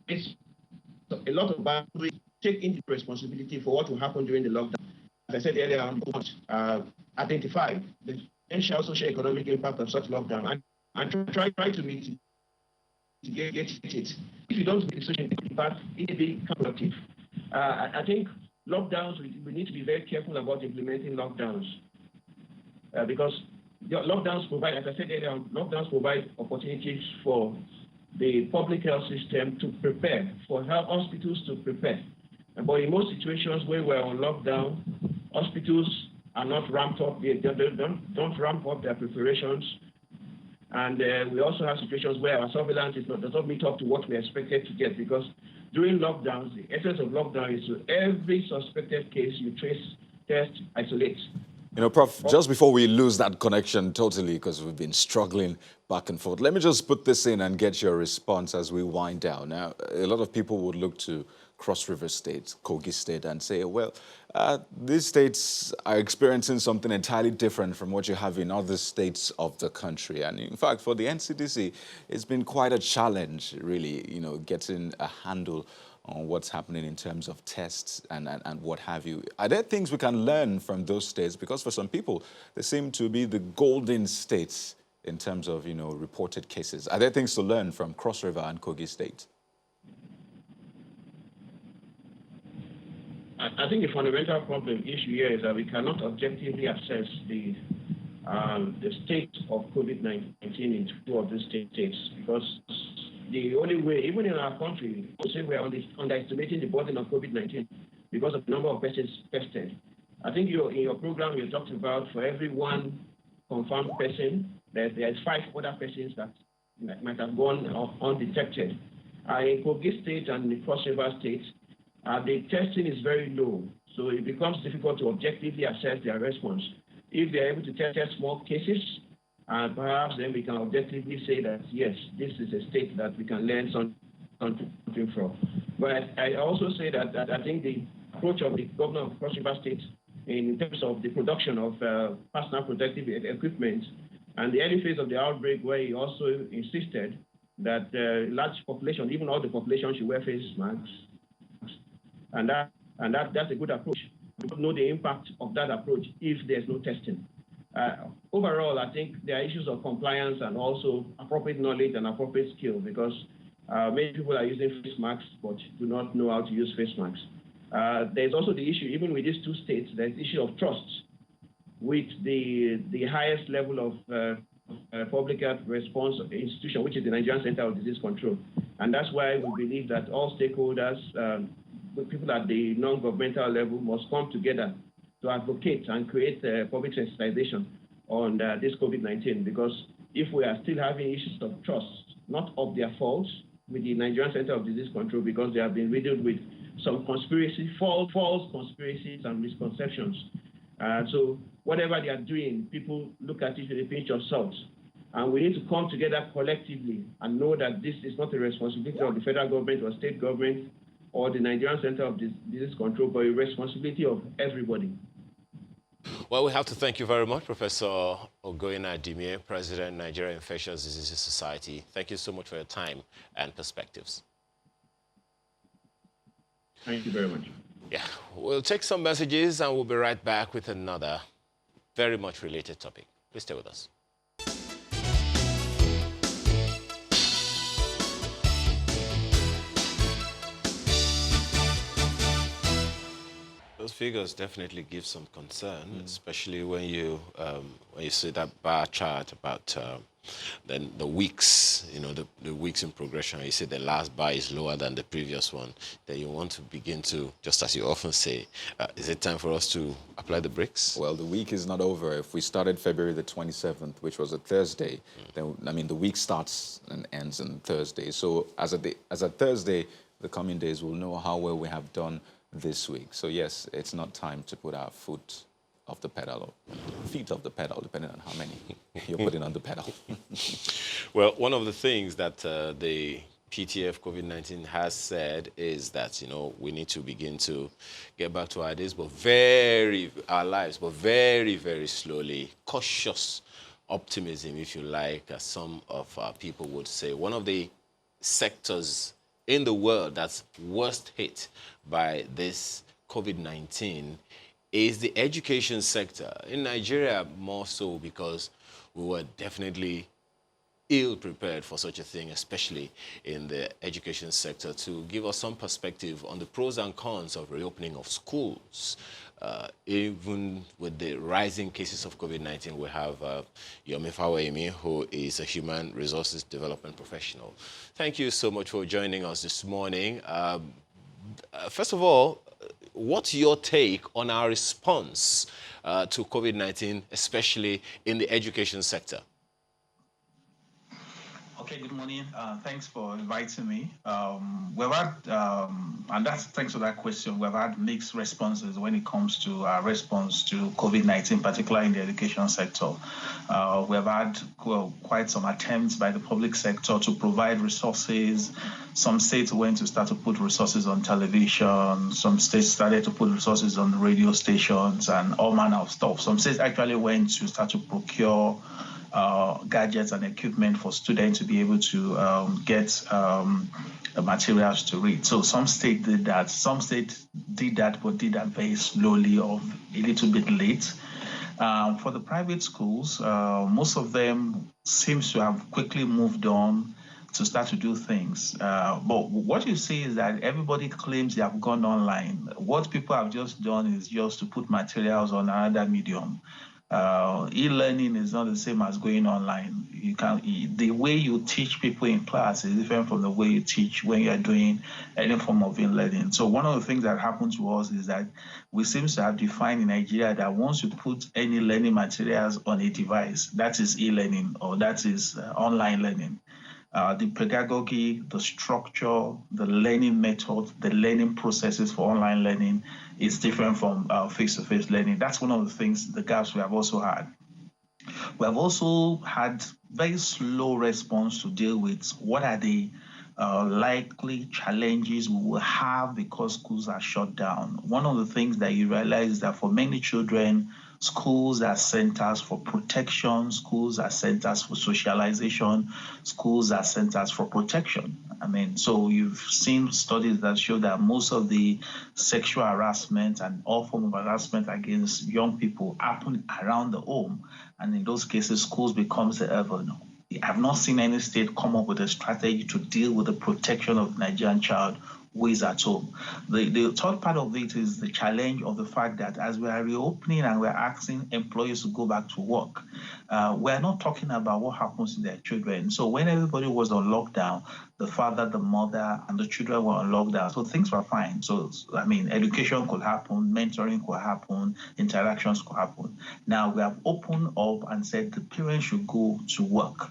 a lot of boundaries take into responsibility for what will happen during the lockdown. As I said earlier, identify the potential socio-economic impact of such lockdown and try to mitigate it. If you don't mitigate social impact, it will be counterproductive. I think lockdowns, we need to be very careful about implementing lockdowns because lockdowns provide, as I said earlier, lockdowns provide opportunities for the public health system to prepare, for hospitals to prepare. But in most situations where we're on lockdown, hospitals are not ramped up, they don't ramp up their preparations. And we also have situations where our surveillance does not meet up to what we expected to get, because during lockdowns, the essence of lockdown is to every suspected case you trace, test, isolate. You know, Prof, just before we lose that connection totally, because we've been struggling back and forth, let me just put this in and get your response as we wind down. Now, a lot of people would look to Cross River State, Kogi State, and say, well, these states are experiencing something entirely different from what you have in other states of the country. And in fact, for the NCDC, it's been quite a challenge, really, you know, getting a handle on what's happening in terms of tests and what have you. Are there things we can learn from those states? Because for some people, they seem to be the golden states in terms of, you know, reported cases. Are there things to learn from Cross River and Kogi State? I think the fundamental problem issue here is that we cannot objectively assess the state of COVID-19 in two of these states, because the only way, even in our country, we say we are underestimating the burden of COVID-19 because of the number of persons tested. I think in your program you talked about for every one confirmed person, there's 5 other persons that might have gone undetected. In Kogi State and the Cross River State, the testing is very low, so it becomes difficult to objectively assess their response. If they're able to test more cases, perhaps then we can objectively say that, yes, this is a state that we can learn something from. But I also say that I think the approach of the governor of Cross River State in terms of the production of personal protective equipment and the early phase of the outbreak, where he also insisted that large population, even all the population, should wear face masks. And that's a good approach. We don't know the impact of that approach if there's no testing. Overall, I think there are issues of compliance and also appropriate knowledge and appropriate skill, because many people are using face masks but do not know how to use face masks. There's also the issue, even with these 2 states, there's the issue of trust with the highest level of public health response institution, which is the Nigerian Center of Disease Control. And that's why we believe that all stakeholders, people at the non-governmental level, must come together to advocate and create public sensitization on this COVID-19, because if we are still having issues of trust, not of their faults, with the Nigerian Center of Disease Control, because they have been riddled with some false conspiracies and misconceptions. So whatever they are doing, people look at it with a pinch of salt. And we need to come together collectively and know that this is not a responsibility of the federal government or state government or the Nigerian Center of Disease Control, but a responsibility of everybody. Well, we have to thank you very much, Professor Ogoina Adimie, President, Nigeria Infectious Diseases Society. Thank you so much for your time and perspectives. Thank you very much. Yeah, we'll take some messages and we'll be right back with another very much related topic. Please stay with us. Those figures definitely give some concern, especially when you see that bar chart about then the weeks, you know, the weeks in progression. You see the last bar is lower than the previous one. Then you want to begin to, just as you often say, is it time for us to apply the brakes? Well, the week is not over. If we started February the 27th, which was a Thursday, then, I mean, the week starts and ends on Thursday. So as a Thursday, the coming days will know how well we have done this week. So yes, it's not time to put our foot off the pedal or feet off the pedal, depending on how many you're putting on the pedal. Well, one of the things that the PTF COVID-19 has said is that, you know, we need to begin to get back to our days, our lives, but very, very slowly. Cautious optimism, if you like, as some of our people would say. One of the sectors in the world that's worst hit by this COVID-19 is the education sector. In Nigeria, more so because we were definitely ill-prepared for such a thing, especially in the education sector. To give us some perspective on the pros and cons of reopening of schools, even with the rising cases of COVID-19, we have Yomi Fawaimi, who is a human resources development professional. Thank you so much for joining us this morning. First of all, what's your take on our response to COVID-19, especially in the education sector? Okay, good morning. Thanks for inviting me. We've had, and that's thanks for that question. We've had mixed responses when it comes to our response to COVID-19, particularly in the education sector. We've had quite some attempts by the public sector to provide resources. Some states went to start to put resources on television. Some states started to put resources on the radio stations and all manner of stuff. Some states actually went to start to procure gadgets and equipment for students to be able to get materials to read. So some states did that. Some states did that, but did that very slowly or a little bit late. For the private schools, most of them seems to have quickly moved on to start to do things. But what you see is that everybody claims they have gone online. What people have just done is just to put materials on another medium. E-learning is not the same as going online. The way you teach people in class is different from the way you teach when you're doing any form of e-learning. So one of the things that happened to us is that we seem to have defined in Nigeria that once you put any learning materials on a device, that is e-learning or that is online learning. The pedagogy, the structure, the learning method, the learning processes for online learning is different from face-to-face learning. That's one of the things, the gaps we have also had. We have also had very slow response to deal with what are the likely challenges we will have because schools are shut down. One of the things that you realize is that for many children, schools are centers for protection, schools are centers for socialization, schools are centers for protection. I mean, so you've seen studies that show that most of the sexual harassment and all form of harassment against young people happen around the home. And in those cases, schools becomes the avenue. I've not seen any state come up with a strategy to deal with the protection of the Nigerian child who is at home. The third part of it is the challenge of the fact that as we are reopening and we're asking employees to go back to work, we're not talking about what happens to their children. So when everybody was on lockdown, the father, the mother, and the children were on lockdown. So things were fine. So, I mean, education could happen, mentoring could happen, interactions could happen. Now we have opened up and said the parents should go to work.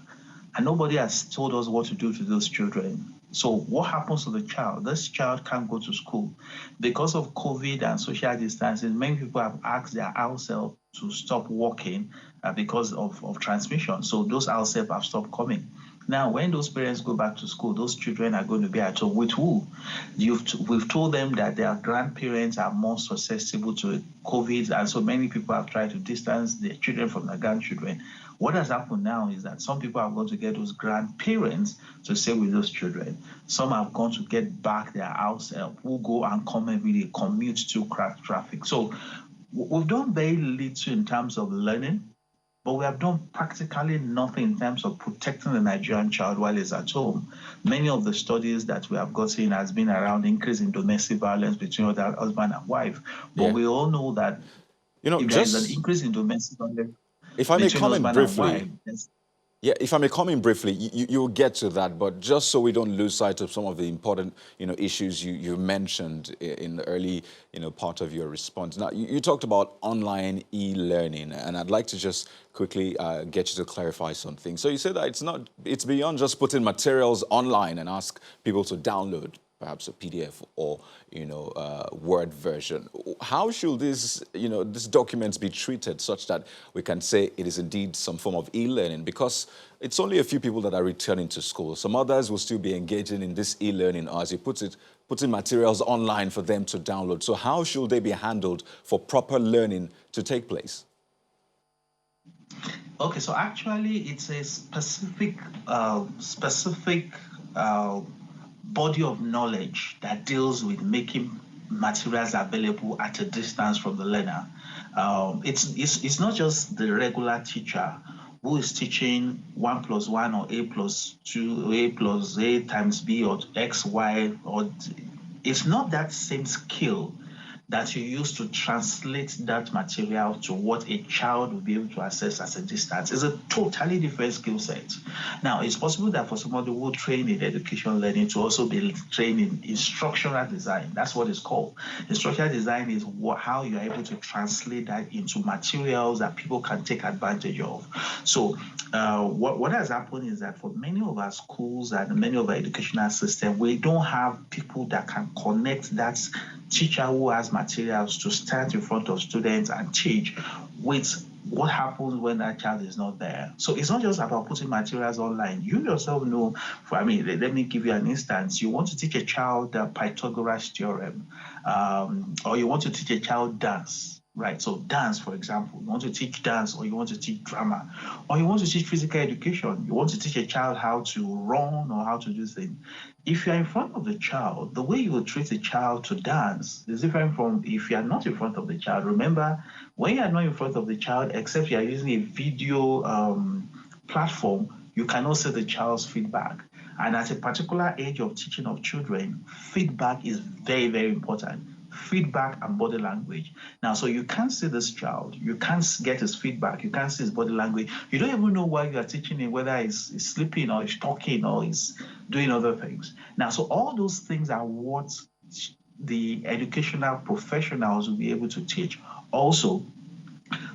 And nobody has told us what to do to those children. So what happens to the child? This child can't go to school. Because of COVID and social distancing, many people have asked their house help to stop working because of transmission. So those house help have stopped coming. Now, when those parents go back to school, those children are going to be at home with who? We've told them that their grandparents are more susceptible to COVID, and so many people have tried to distance their children from their grandchildren. What has happened now is that some people are going to get those grandparents to stay with those children. Some are going to get back their house help who go and come every day, commute to crash traffic. So we've done very little in terms of learning, but we have done practically nothing in terms of protecting the Nigerian child while he's at home. Many of the studies that we have gotten has been around increase in domestic violence between other husband and wife. But we all know that if there is an increase in domestic violence, if I may comment briefly, if I may comment briefly, you'll get to that, but just so we don't lose sight of some of the important, issues you mentioned in the early, part of your response. Now, you talked about online e-learning, and I'd like to just quickly get you to clarify something. So you said that it's beyond just putting materials online and ask people to download perhaps a PDF or, Word version. How should these documents be treated such that we can say it is indeed some form of e-learning? Because it's only a few people that are returning to school. Some others will still be engaging in this e-learning, or as you put it, putting materials online for them to download. So how should they be handled for proper learning to take place? Okay, so actually it's a specific body of knowledge that deals with making materials available at a distance from the learner. It's not just the regular teacher who is teaching 1+1 or A+2, A+A times B or X, Y, or it's not that same skill that you use to translate that material to what a child will be able to access at a distance. It's a totally different skill set. Now, it's possible that for somebody who train in education learning to also be trained in instructional design. That's what it's called. Instructional design is how you're able to translate that into materials that people can take advantage of. So what has happened is that for many of our schools and many of our educational systems, we don't have people that can connect that teacher who has materials to stand in front of students and teach with what happens when that child is not there. So it's not just about putting materials online. You yourself know, let me give you an instance. You want to teach a child the Pythagoras theorem, or you want to teach a child dance. Right, so dance, for example, you want to teach dance, or you want to teach drama, or you want to teach physical education. You want to teach a child how to run or how to do things. If you're in front of the child, the way you will treat a child to dance is different from if you're not in front of the child. Remember, when you're not in front of the child, except you're using a video platform, you cannot see the child's feedback. And at a particular age of teaching of children, feedback is very, very important. Feedback and body language. Now, so you can't see this child, you can't get his feedback, you can't see his body language. You don't even know why you are teaching him, whether he's sleeping or he's talking or he's doing other things. Now, so all those things are what the educational professionals will be able to teach. Also,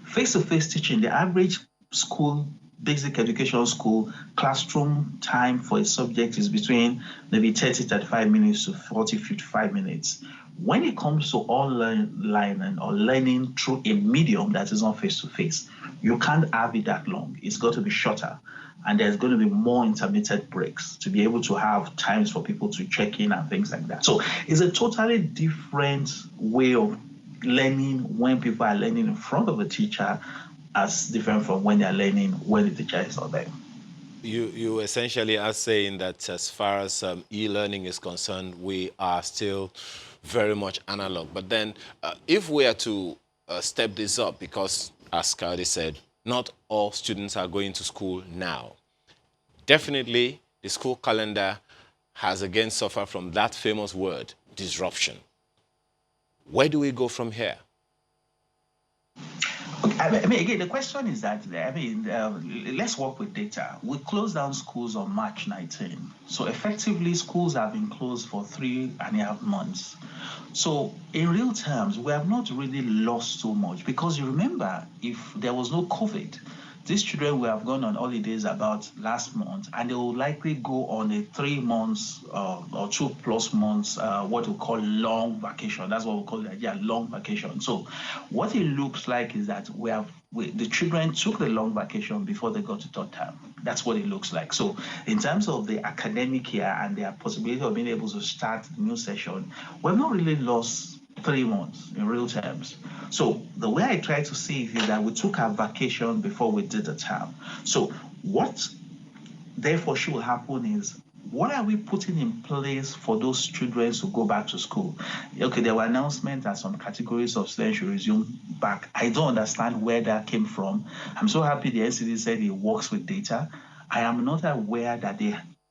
face-to-face teaching, the average school, basic education school, classroom time for a subject is between maybe 30, 35 minutes to 40, 55 minutes. When it comes to online learning or learning through a medium that is not face-to-face, you can't have it that long. It's got to be shorter. And there's going to be more intermittent breaks to be able to have times for people to check in and things like that. So it's a totally different way of learning when people are learning in front of a teacher as different from when they're learning when the teacher is not there. You essentially are saying that as far as e-learning is concerned, we are still very much analog. But then if we are to step this up, because as Kadi said, not all students are going to school now. Definitely, the school calendar has again suffered from that famous word, disruption. Where do we go from here? Again, the question is that, let's work with data. We closed down schools on March 19. So effectively, schools have been closed for 3.5 months. So in real terms, we have not really lost so much, because you remember, if there was no COVID, these children will have gone on holidays about last month, and they will likely go on a 3 months or 2+ months, what we call long vacation. That's what we call it, long vacation. So what it looks like is that the children took the long vacation before they got to third term. That's what it looks like. So in terms of the academic year and their possibility of being able to start the new session, we've not really lost 3 months in real terms. So the way I try to see it is that we took our vacation before we did the term. So what therefore should happen is, what are we putting in place for those children to go back to school? Okay, there were announcements that some categories of students should resume back. I don't understand where that came from. I'm so happy the NCD said it works with data. I am not aware that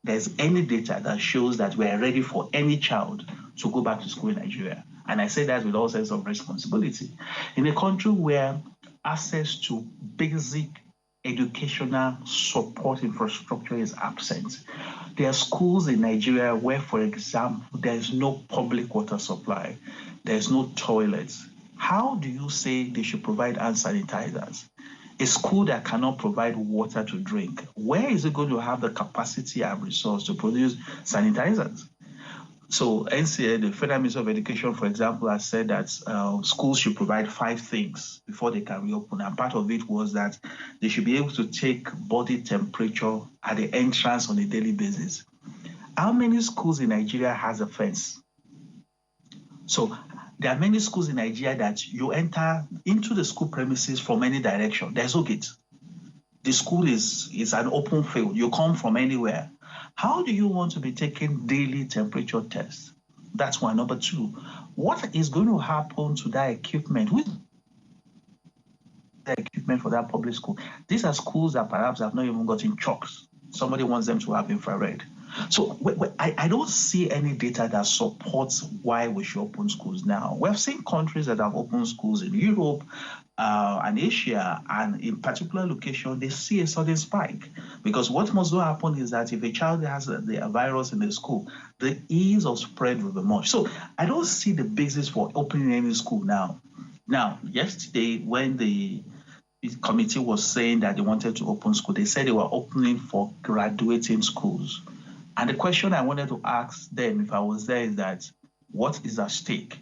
there's any data that shows that we are ready for any child to go back to school in Nigeria. And I say that with all sense of responsibility. In a country where access to basic educational support infrastructure is absent, there are schools in Nigeria where, for example, there is no public water supply, there's no toilets. How do you say they should provide hand sanitizers? A school that cannot provide water to drink, where is it going to have the capacity and resource to produce sanitizers? So NCA, the Federal Ministry of Education, for example, has said that schools should provide 5 things before they can reopen. And part of it was that they should be able to take body temperature at the entrance on a daily basis. How many schools in Nigeria has a fence? So there are many schools in Nigeria that you enter into the school premises from any direction. There's no gate. The school is an open field. You come from anywhere. How do you want to be taking daily temperature tests? That's one. Number two, what is going to happen to that equipment? Who is the equipment for that public school? These are schools that perhaps have not even gotten chalks. Somebody wants them to have infrared. So I don't see any data that supports why we should open schools now. We have seen countries that have opened schools in Europe and Asia, and in particular location, they see a sudden spike. Because what must happen is that if a child has the virus in the school, the ease of spread will be much. So I don't see the basis for opening any school now. Now, yesterday, when the committee was saying that they wanted to open school, they said they were opening for graduating schools. And the question I wanted to ask them if I was there is that, what is at stake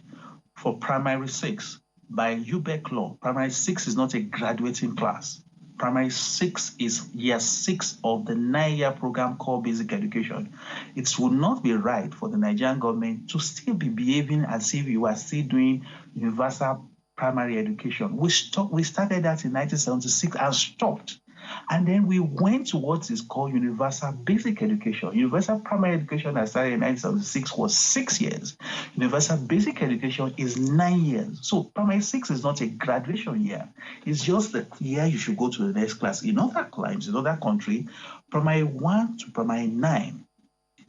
for primary 6? By UBEC law, primary 6 is not a graduating class. Primary 6 is year 6 of the 9-year program called basic education. It would not be right for the Nigerian government to still be behaving as if you are still doing universal primary education. We started that in 1976 and stopped. And then we went to what is called universal basic education. Universal primary education that started in 1976 was 6 years. Universal basic education is 9 years. So primary 6 is not a graduation year. It's just the year you should go to the next class. In other climes, in other countries, primary 1 to primary 9,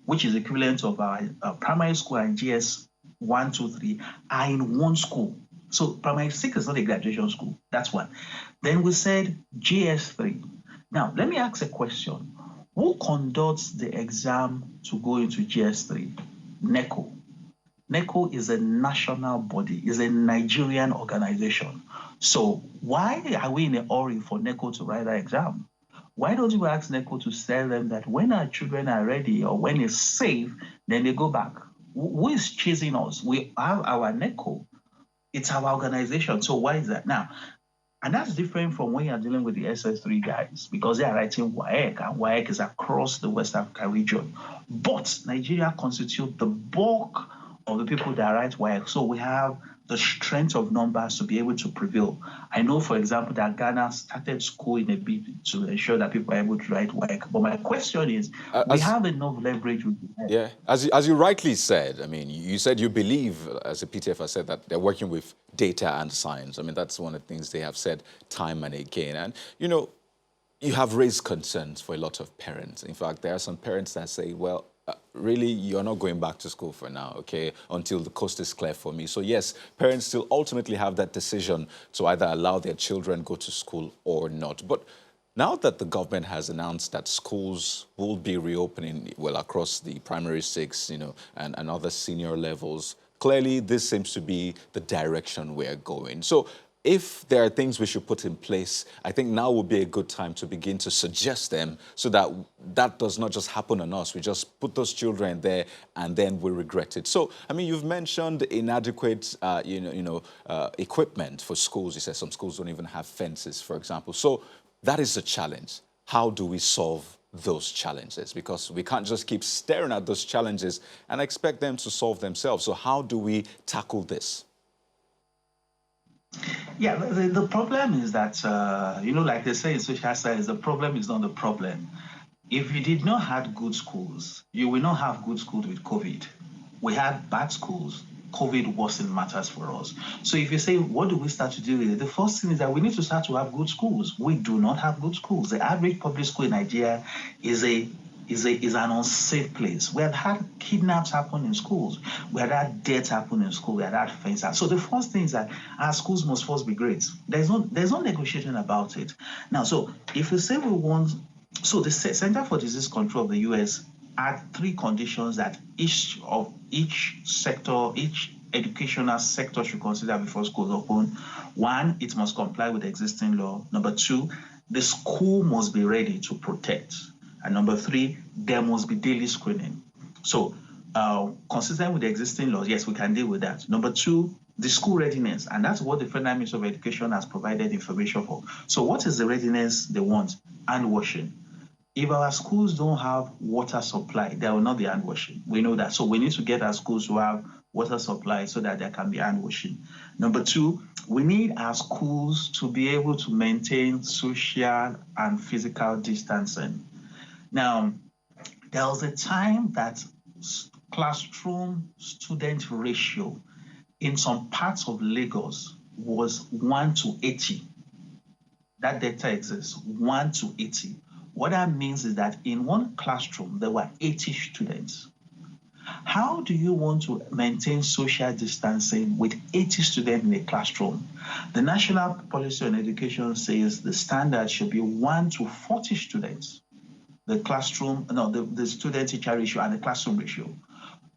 which is equivalent of our primary school and GS 1, 2, 3, are in one school. So primary 6 is not a graduation school. That's one. Then we said GS3. Now, let me ask a question. Who conducts the exam to go into GS3? NECO. NECO is a national body, is a Nigerian organization. So why are we in a hurry for NECO to write that exam? Why don't you ask NECO to tell them that when our children are ready or when it's safe, then they go back? Who is chasing us? We have our NECO. It's our organization. So why is that? Now, and that's different from when you're dealing with the SS3 guys, because they are writing WAEC, and WAEC is across the West Africa region. But Nigeria constitutes the bulk of the people that write WAEC. So we have the strength of numbers to be able to prevail. I know, for example, that Ghana started school in a bit to ensure that people are able to write WAEC. But my question is, we have enough leverage with the Yeah, as you rightly said, I mean, you said you believe, as the PTF has said, that they're working with data and science. I mean, that's one of the things they have said time and again. And, you know, you have raised concerns for a lot of parents. In fact, there are some parents that say, well, really, you're not going back to school for now, okay, until the coast is clear for me. So yes, parents still ultimately have that decision to either allow their children go to school or not. But now that the government has announced that schools will be reopening, well, across the primary 6, you know, and other senior levels, clearly this seems to be the direction we're going. So if there are things we should put in place, I think now would be a good time to begin to suggest them so that that does not just happen on us. We just put those children there and then we regret it. So, I mean, you've mentioned inadequate, equipment for schools. You said some schools don't even have fences, for example. So that is a challenge. How do we solve those challenges? Because we can't just keep staring at those challenges and expect them to solve themselves. So how do we tackle this? Yeah, the problem is that, like they say in social science, the problem is not the problem. If you did not have good schools, you will not have good schools with COVID. We had bad schools. COVID worsened matters for us. So if you say, what do we start to do with it? The first thing is that we need to start to have good schools. We do not have good schools. The average public school in Nigeria is an unsafe place. We have had kidnaps happen in schools. We have had deaths happen in schools. We have had fences. So the first thing is that our schools must first be great. There's no negotiation about it. Now, so if you say we want, so the Center for Disease Control of the U.S. had 3 conditions that each educational sector should consider before schools open. 1, it must comply with the existing law. Number 2, the school must be ready to protect. And number 3, there must be daily screening. So consistent with the existing laws, yes, we can deal with that. Number 2, the school readiness. And that's what the Federal Ministry of Education has provided information for. So what is the readiness they want? Hand washing. If our schools don't have water supply, there will not be hand washing. We know that. So we need to get our schools to have water supply so that there can be hand washing. Number 2, we need our schools to be able to maintain social and physical distancing. Now, There was a time that classroom student ratio in some parts of Lagos was 1 to 80. That data exists, 1 to 80. What that means is that in one classroom, there were 80 students. How do you want to maintain social distancing with 80 students in a classroom? The National Policy on Education says the standard should be 1 to 40 students. The student-teacher ratio and the classroom ratio.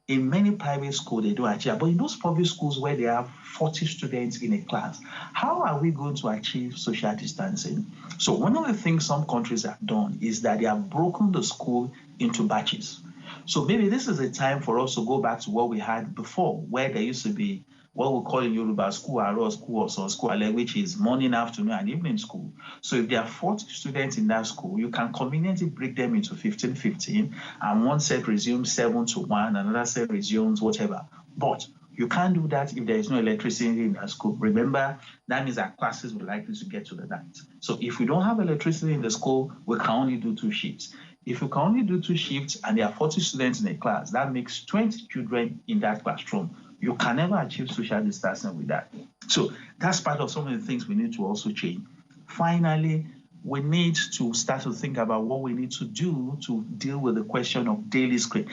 In many private schools, they don't achieve, but in those public schools where they have 40 students in a class, how are we going to achieve social distancing? So one of the things some countries have done is that they have broken the school into batches. So maybe this is a time for us to go back to what we had before, where there used to be what we call in Yoruba school aro, school or school ale, which is morning, afternoon, and evening school. So if there are 40 students in that school, you can conveniently break them into 15, and one set resumes 7 to 1, another set resumes whatever. But you can't do that if there is no electricity in that school. Remember, that means that classes will likely to get to the night. So if we don't have electricity in the school, we can only do 2 shifts. If you can only do 2 shifts and there are 40 students in a class, that makes 20 children in that classroom. You can never achieve social distancing with that. So that's part of some of the things we need to also change. Finally, we need to start to think about what we need to do to deal with the question of daily screening.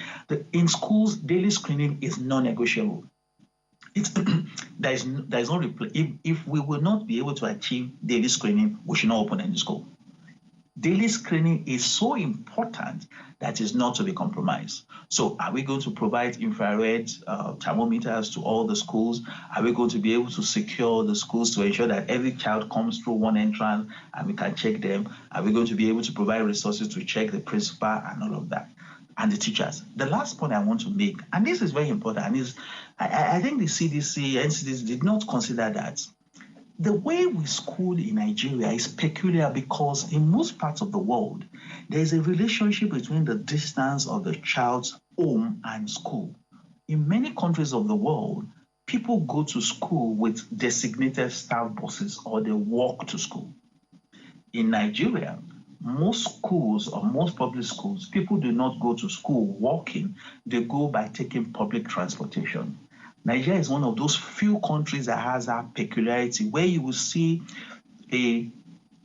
In schools, daily screening is non-negotiable. There is no replay. If we will not be able to achieve daily screening, we should not open any school. Daily screening is so important that is not to be compromised. So are we going to provide infrared thermometers to all the schools? Are we going to be able to secure the schools to ensure that every child comes through one entrance and we can check them? Are we going to be able to provide resources to check the principal and all of that? And the teachers. The last point I want to make, and this is very important, is I think the CDC and NCDC did not consider that. The way we school in Nigeria is peculiar because in most parts of the world, there is a relationship between the distance of the child's home and school. In many countries of the world, people go to school with designated staff buses or they walk to school. In Nigeria, most schools or most public schools, people do not go to school walking, they go by taking public transportation. Nigeria is one of those few countries that has that peculiarity where you will see a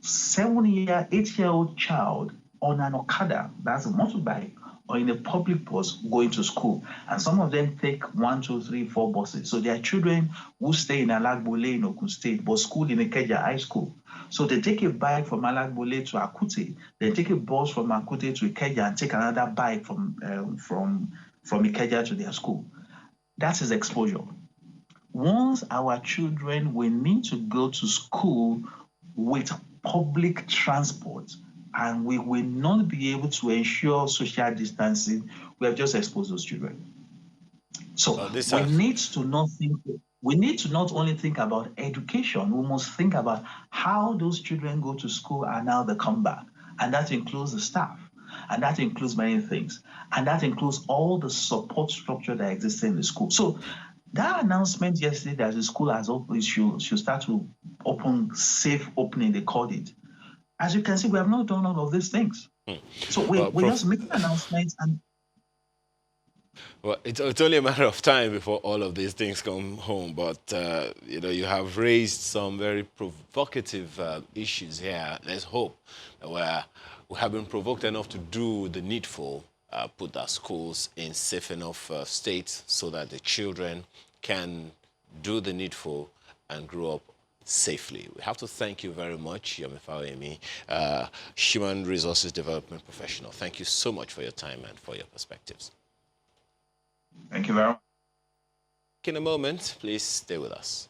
7-year, 8-year-old child on an Okada, that's a motorbike, or in a public bus going to school. And some of them take 1, 2, 3, 4 buses. So there are children who stay in Alagbole in Ogun State, but school in Ikeja High School. So they take a bike from Alagbole to Akute, they take a bus from Akute to Ikeja and take another bike from Ikeja to their school. That is exposure. Once our children will need to go to school with public transport and we will not be able to ensure social distancing, we have just exposed those we need to not only think about education, we must think about how those children go to school and how they come back. And that includes the staff. And that includes many things. And that includes all the support structure that exists in the school. So that announcement yesterday that the school has opened, should start to open, safe opening, they called it. As you can see, we have not done all of these things. So we just make announcements and... Well, it's only a matter of time before all of these things come home. But, you have raised some very provocative issues here. Let's hope where we have been provoked enough to do the needful, put our schools in safe enough state so that the children can do the needful and grow up safely. We have to thank you very much, Yomi Fawemi, Human Resources Development Professional. Thank you so much for your time and for your perspectives. Thank you very much. In a moment, please stay with us.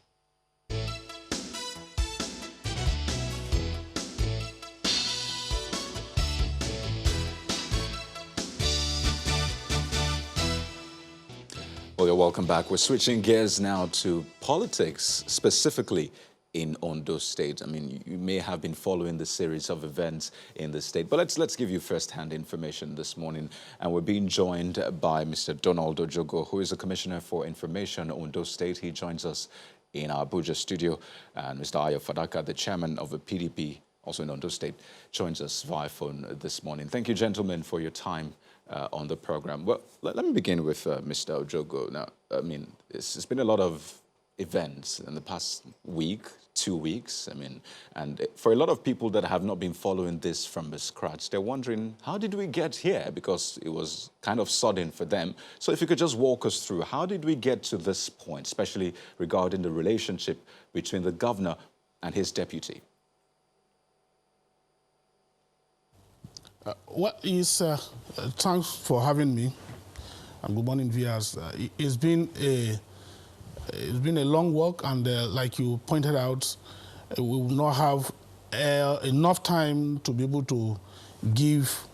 Well, you're welcome back. We're switching gears now to politics, specifically in Ondo State. I mean, you may have been following the series of events in the state, but let's give you first-hand information this morning. And we're being joined by Mr. Donald Ojogo, who is the Commissioner for Information, Ondo State. He joins us in our Abuja studio. And Mr. Ayo Fadaka, the chairman of the PDP, also in Ondo State, joins us via phone this morning. Thank you, gentlemen, for your time on the program. Well, let me begin with Mr. Ojogo. Now, I mean, it's been a lot of events in the past week, 2 weeks. I mean, and for a lot of people that have not been following this from the scratch, they're wondering, how did we get here? Because it was kind of sudden for them. So if you could just walk us through, how did we get to this point, especially regarding the relationship between the governor and his deputy? Thanks for having me, and good morning, viewers. It's been a long walk, and like you pointed out, we will not have enough time to be able to give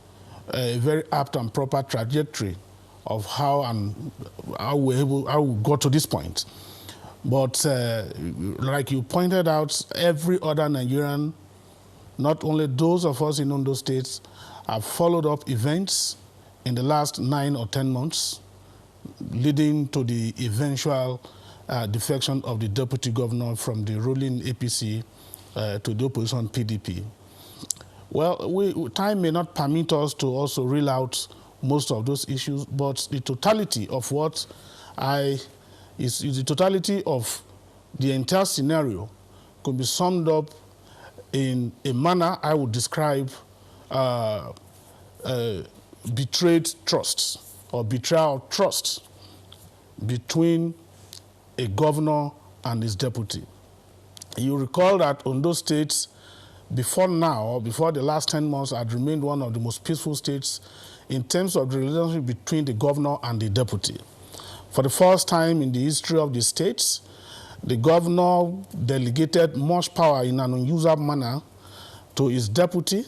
a very apt and proper trajectory of how we got to this point. But like you pointed out, every other Nigerian, not only those of us in Ondo State, have followed up events in the last 9 or 10 months, leading to the eventual defection of the deputy governor from the ruling APC to the opposition PDP. Well, time may not permit us to also reel out most of those issues, but the totality of is the totality of the entire scenario could be summed up in a manner I would describe betrayed trust or betrayal of trust between a governor and his deputy. You recall that Ondo State, before now, or before the last 10 months, had remained one of the most peaceful states in terms of the relationship between the governor and the deputy. For the first time in the history of the state, the governor delegated much power in an unusual manner to his deputy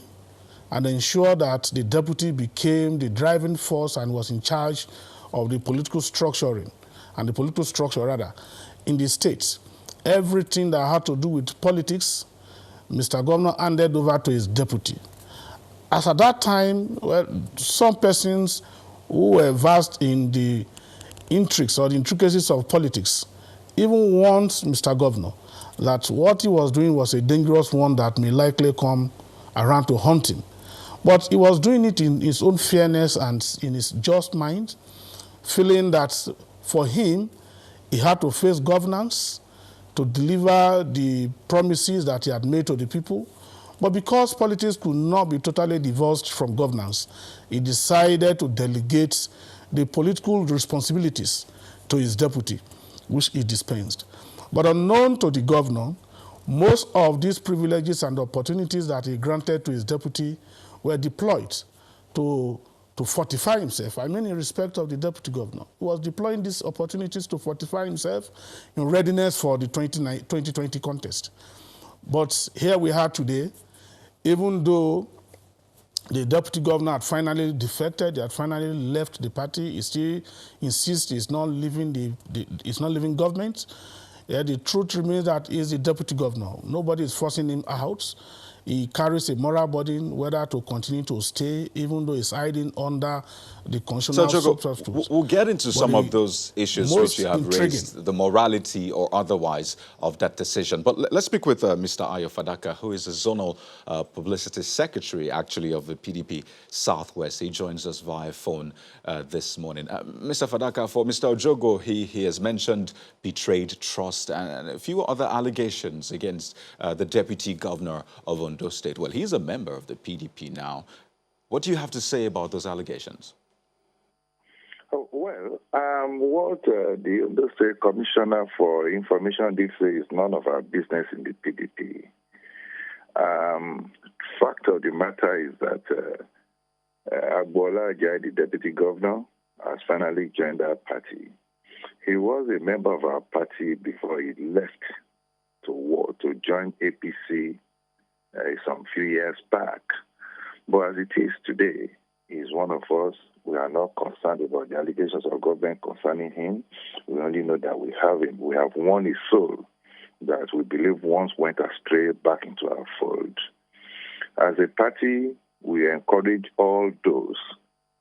and ensured that the deputy became the driving force and was in charge of the political structuring and the political structure rather in the state. Everything that had to do with politics, Mr. Governor handed over to his deputy. As at that time, well, some persons who were versed in the intrigues or the intricacies of politics even warned Mr. Governor that what he was doing was a dangerous one that may likely come around to haunt him. But he was doing it in his own fairness and in his just mind, feeling that for him, he had to face governance to deliver the promises that he had made to the people. But because politics could not be totally divorced from governance, he decided to delegate the political responsibilities to his deputy, which he dispensed. But unknown to the governor, most of these privileges and opportunities that he granted to his deputy were deployed to fortify himself. I mean, in respect of the deputy governor. He was deploying these opportunities to fortify himself in readiness for the 2020 contest. But here we are today, even though the deputy governor had finally defected, he had finally left the party, he still insists he's not leaving he's not leaving government. Yeah, the truth remains that he is the deputy governor. Nobody is forcing him out. He carries a moral burden whether to continue to stay, even though he's hiding under the constitutional substitutes. We'll get into some of those issues which you have raised, the morality or otherwise of that decision. But let's speak with Mr. Ayo Fadaka, who is the zonal publicity secretary, actually, of the PDP Southwest. He joins us via phone this morning. Mr. Fadaka, for Mr. Ojogo, he has mentioned betrayed trust and a few other allegations against the deputy governor of Ondo State. Well, he's a member of the PDP now. What do you have to say about those allegations? What the Ondo State Commissioner for Information did say is none of our business in the PDP. Fact of the matter is that Agbola Ajay, the deputy governor, has finally joined our party. He was a member of our party before he left to join APC some few years back. But as it is today, he's one of us. We are not concerned about the allegations of government concerning him. We only know that we have him. We have won his soul that we believe once went astray back into our fold. As a party, we encourage all those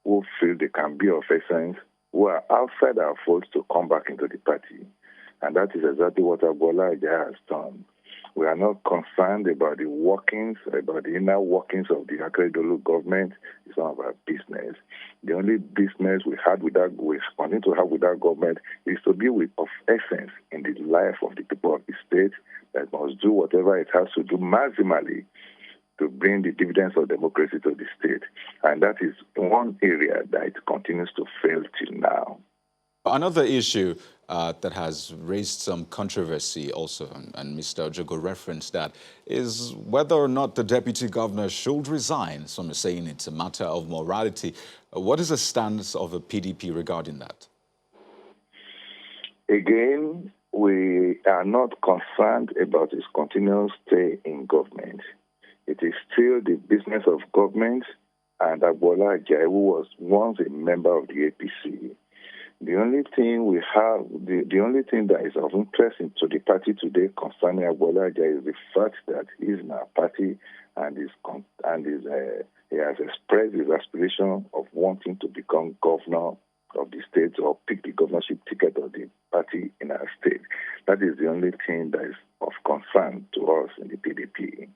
who feel they can be of essence, who are outside our fold, to come back into the party. And that is exactly what Agbola Ajay has done. We are not concerned about the workings, about the inner workings of the Akeredolu government. It's none of our business. The only business we continue to have with that government is to be of essence in the life of the people of the state that must do whatever it has to do maximally to bring the dividends of democracy to the state. And that is one area that it continues to fail till now. Another issue that has raised some controversy also, and Mr. Ojogo referenced that, is whether or not the deputy governor should resign. Some are saying it's a matter of morality. What is the stance of the PDP regarding that? Again, we are not concerned about his continual stay in government. It is still the business of government, and Agbola Ajayi, who was once a member of the APC. The only thing we have, the only thing that is of interest to the party today concerning Agbola Ajayi is the fact that he is in our party and he has expressed his aspiration of wanting to become governor of the state or pick the governorship ticket of the party in our state. That is the only thing that is of concern to us in the PDP.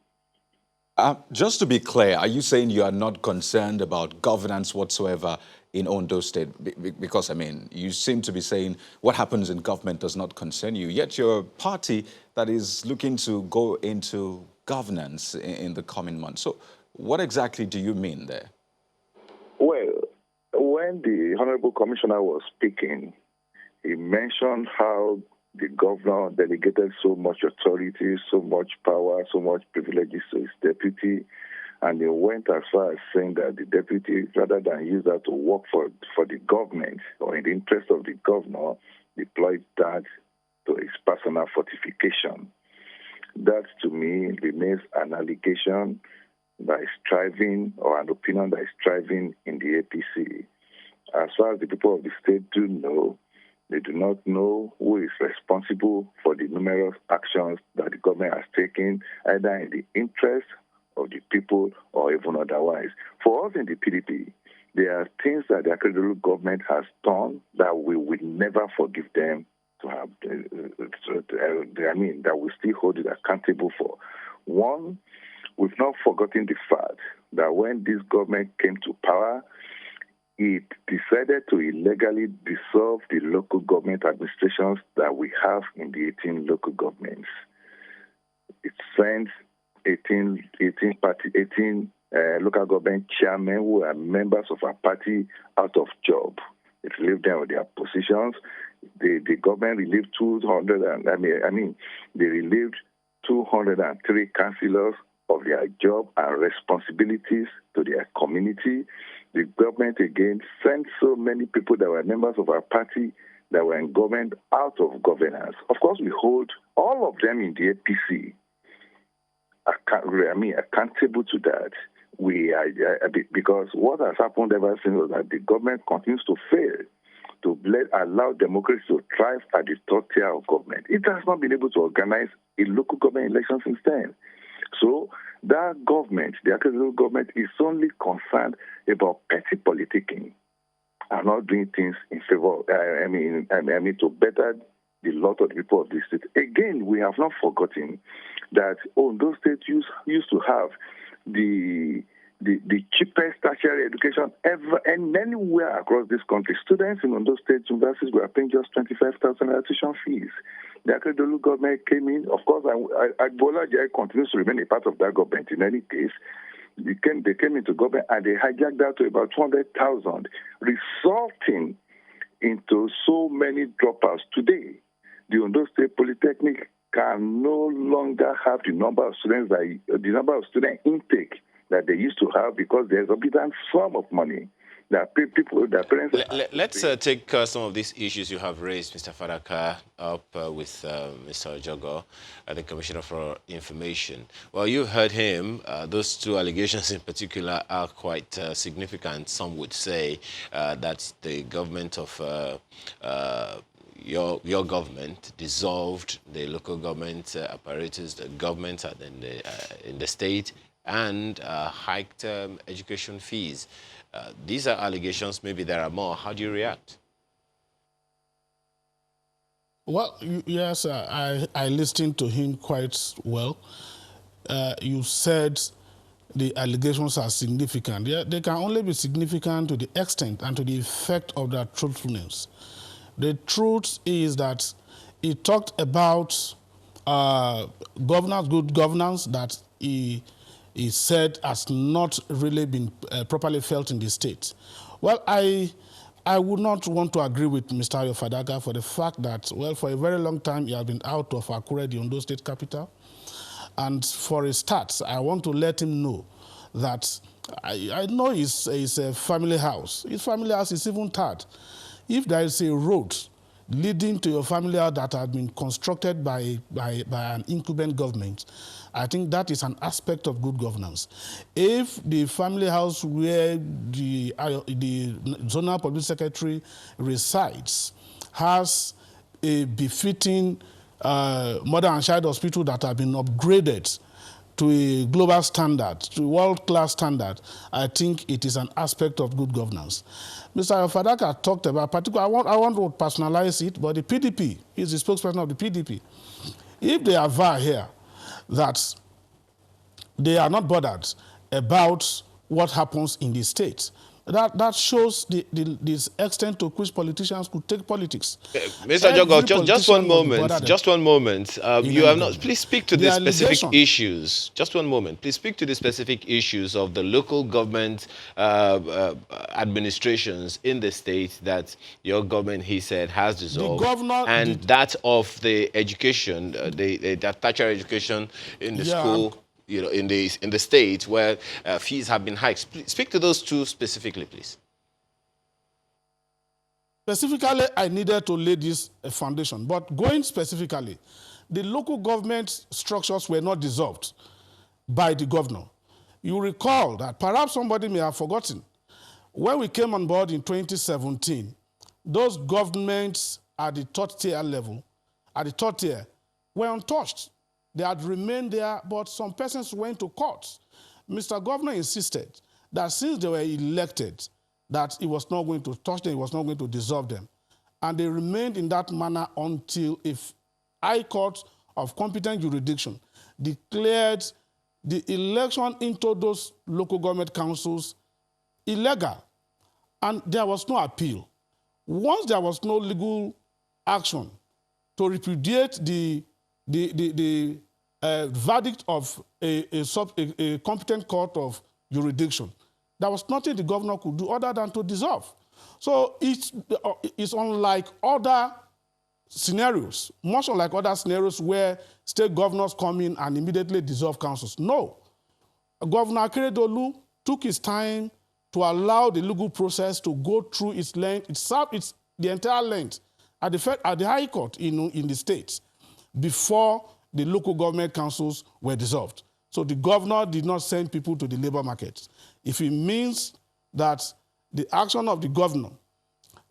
Just to be clear, are you saying you are not concerned about governance whatsoever in Ondo State? Because, I mean, you seem to be saying what happens in government does not concern you, yet you're a party that is looking to go into governance in the coming months. So what exactly do you mean there? Well, when the Honorable Commissioner was speaking, he mentioned how the governor delegated so much authority, so much power, so much privileges to his deputy, and he went as far as saying that the deputy, rather than use that to work for the government or in the interest of the governor, deployed that to his personal fortification. That, to me, remains an allegation that is striving, or an opinion that is striving in the APC. As far as the people of the state do know, they do not know who is responsible for the numerous actions that the government has taken, either in the interest of the people or even otherwise. For us in the PDP, there are things that the Akeredolu government has done that we will never forgive them to have, that we still hold it accountable for. One, we've not forgotten the fact that when this government came to power, it decided to illegally dissolve the local government administrations that we have in the 18 local governments. It sent 18 local government chairmen who are members of our party out of job. It relieved them of their positions. The government relieved they relieved 203 councillors of their job and responsibilities to their community. The government again sent so many people that were members of our party that were in government out of governance. Of course, we hold all of them in the APC accountable to that. Because what has happened ever since was that the government continues to fail to allow democracy to thrive at the third tier of government. It has not been able to organize a local government election since then. So that government, the Akeredolu government, is only concerned about petty politicking and not doing things in favor, to better the lot of the people of this state. Again, we have not forgotten that Ondo State used to have the cheapest tertiary education ever and anywhere across this country. Students in Ondo State universities were paying just 25,000 tuition fees. The Akeredolu government came in. Of course, Agbola Ajayi continues to remain a part of that government in any case. They came into government and they hijacked that to about 200,000, resulting into so many dropouts. Today, the Ondo State Polytechnic can no longer have the number of student intake that they used to have because there's a big sum of money that parents. Let's take some of these issues you have raised, Mr. Fadaka, up with Mr. Ojogo, the Commissioner for Information. Well, you heard him. Those two allegations in particular are quite significant. Some would say that the government of your government dissolved the local government apparatus, the government in the state, and hiked education fees. These are allegations. Maybe there are more. How do you react? Well, yes, I listened to him quite well. You said the allegations are significant. Yeah, they can only be significant to the extent and to the effect of their truthfulness. The truth is that he talked about governance, good governance, that he said has not really been properly felt in the state. Well, I would not want to agree with Mr. Ayofadaga for the fact that, well, for a very long time, he has been out of Akure, the Ondo state capital. And for a start, I want to let him know that I know it's a family house. His family house is even third. If there is a road leading to your family house that has been constructed by an incumbent government, I think that is an aspect of good governance. If the family house where the zonal public secretary resides has a befitting mother and child hospital that have been upgraded to a global standard, to a world-class standard, I think it is an aspect of good governance. Mr. Fadaka talked about, particularly, I want to personalize it, but the PDP, he's the spokesperson of the PDP. If they are here that they are not bothered about what happens in the state, that shows the extent to which politicians could take politics. Mr. Jogos, just one moment. Just one moment. You have not. Please speak to the specific issues. Just one moment. Please speak to the specific issues of the local government administrations in the state that your government, he said, has dissolved, and that of the education, the tertiary education in the school. You know, in the state where fees have been hiked. Please speak to those two specifically, please. Specifically, I needed to lay this foundation. But going specifically, the local government structures were not dissolved by the governor. You recall that perhaps somebody may have forgotten. When we came on board in 2017, those governments at the third tier level, were untouched. They had remained there, but some persons went to court. Mr. Governor insisted that since they were elected, that he was not going to touch them, he was not going to dissolve them. And they remained in that manner until a High Court of competent jurisdiction declared the election into those local government councils illegal. And there was no appeal. Once there was no legal action to repudiate the verdict of a competent court of jurisdiction, there was nothing the governor could do other than to dissolve. So it's unlike other scenarios, much unlike other scenarios where state governors come in and immediately dissolve councils. No. Governor Akeredolu took his time to allow the legal process to go through its length. It served the entire length at the High Court in the states before the local government councils were dissolved. So the governor did not send people to the labor market. If it means that the action of the governor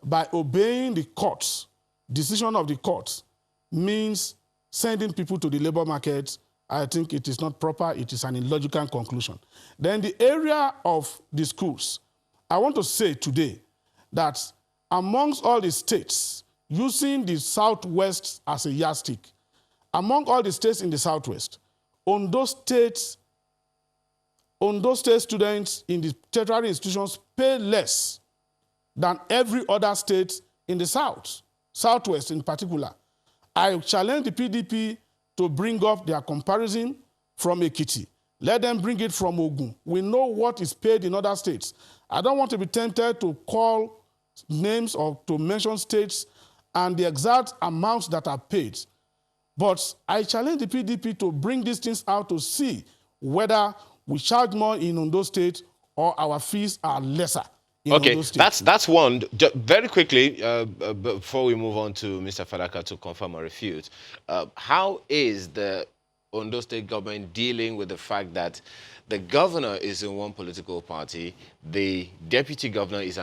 by obeying the courts, decision of the courts, means sending people to the labor market, I think it is not proper. It is an illogical conclusion. Then the area of the schools, I want to say today that amongst all the states, using the Southwest as a yardstick, among all the states in the Southwest, Ondo State students in the tertiary institutions pay less than every other state in the South, Southwest in particular. I challenge the PDP to bring up their comparison from Ekiti. Let them bring it from Ogun. We know what is paid in other states. I don't want to be tempted to call names or to mention states and the exact amounts that are paid. But I challenge the PDP to bring these things out to see whether we charge more in Ondo State or our fees are lesser in Ondo State. That's one. Very quickly, before we move on to Mr. Fadaka to confirm or refute, how is the Ondo State government dealing with the fact that the governor is in one political party, the deputy governor is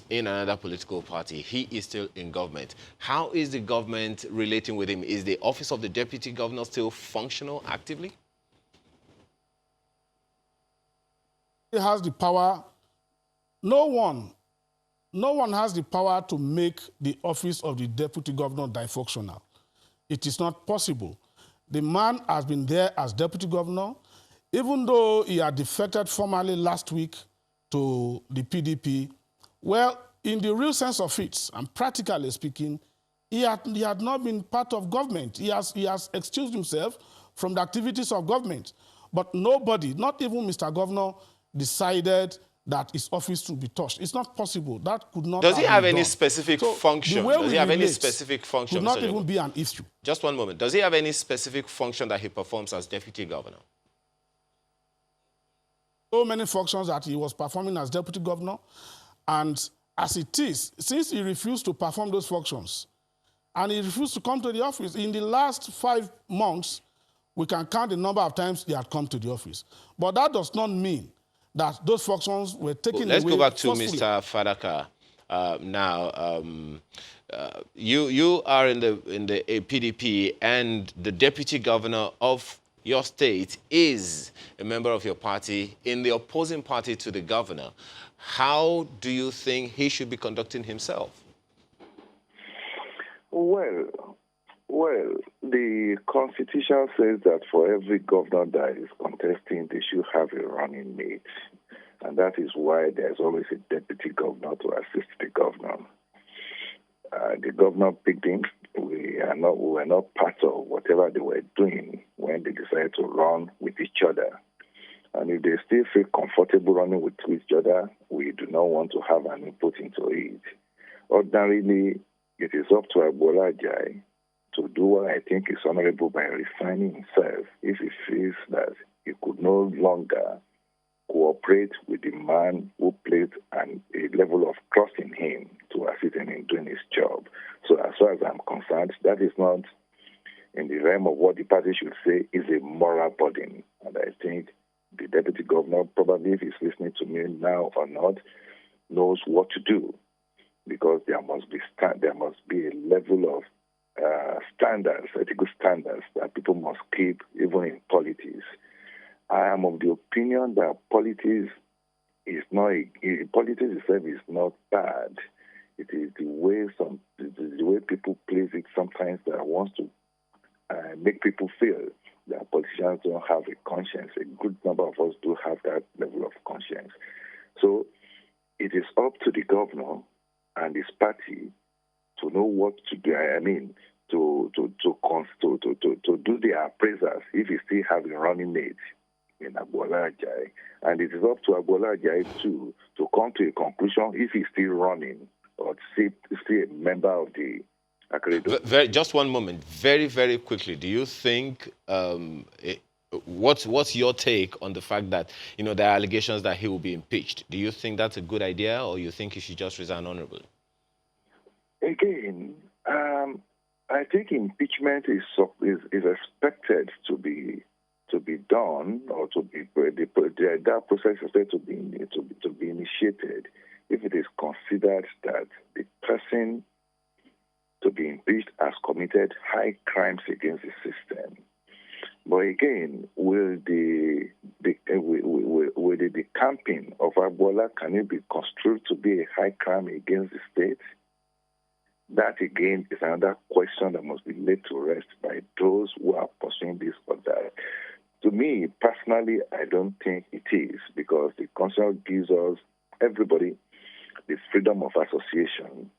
in another political party. He is still in government. How is the government relating with him? Is the office of the deputy governor still functional actively? He has the power. No one no one has the power to make the office of the deputy governor dysfunctional. It is not possible. The man has been there as deputy governor, even though he had defected formally last week to the PDP. Well, in the real sense of it, and practically speaking, he had not been part of government. He has excused himself from the activities of government. But nobody, not even Mr. Governor, decided that his office should be touched. It's not possible. That could not Does he have been any done. specific So function? Does he have any specific function? Could not Mr. even Jogo? be an issue. Just one moment. Does he have any specific function that he performs as deputy governor? So many functions that he was performing as deputy governor. And as it is, since he refused to perform those functions, and he refused to come to the office, in the last 5 months, we can count the number of times he had come to the office. But that does not mean that those functions were taken away. Let's go back to forcefully. Mr. Fadaka. You are in the PDP, and the deputy governor of your state is a member of your party in the opposing party to the governor. How do you think he should be conducting himself? Well, the Constitution says that for every governor that is contesting, they should have a running mate. And that is why there's always a deputy governor to assist the governor. The governor picked him. We were not part of whatever they were doing when they decided to run with each other. And if they still feel comfortable running with each other, we do not want to have an input into it. Ordinarily, it is up to Agbola Ajayi to do what I think is honorable by resigning himself if he feels that he could no longer cooperate with the man who placed a level of trust in him to assist him in doing his job. So as far as I'm concerned, that is not in the realm of what the party should say is a moral burden. And I think the deputy governor, probably if he's listening to me now or not, knows what to do, because there must be a level of standards, ethical standards that people must keep even in politics. I am of the opinion that politics itself is not bad. It is the way people place it sometimes that wants to make people feel that politicians don't have a conscience. A good number of us do have that level of conscience. So it is up to the governor and his party to know what to do. I mean, to do their appraisals if he still have a running mate in Agbola Ajayi. And it is up to Agbola Ajayi too to come to a conclusion if he's still running or still a member of the Accreditation. Just one moment, very, very quickly. Do you think what's your take on the fact that there are allegations that he will be impeached? Do you think that's a good idea, or you think he should just resign honorably? Again, I think impeachment is expected to be done, or that process is expected to be initiated if it is considered that the person to be impeached has committed high crimes against the system. But again, will the camping of Agbola, can it be construed to be a high crime against the state? That again is another question that must be laid to rest by those who are pursuing this or that. To me, personally, I don't think it is, because the Constitution gives us, everybody, the freedom of association.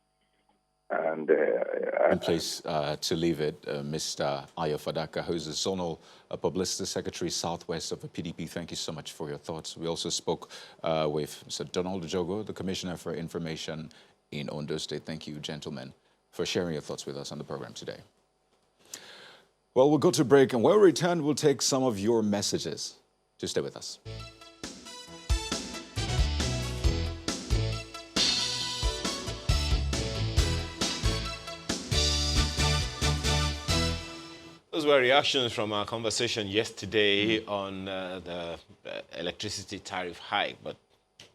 And in place to leave it, Mr. Ayo Fadaka, who is the Zonal Publicity Secretary Southwest of the PDP. Thank you so much for your thoughts. We also spoke with Mr. Donald Jogo, the Commissioner for Information in Ondo State. Thank you, gentlemen, for sharing your thoughts with us on the program today. Well, we'll go to break, and when we return, we'll take some of your messages. Just stay with us. Those were reactions from our conversation yesterday on the electricity tariff hike. But,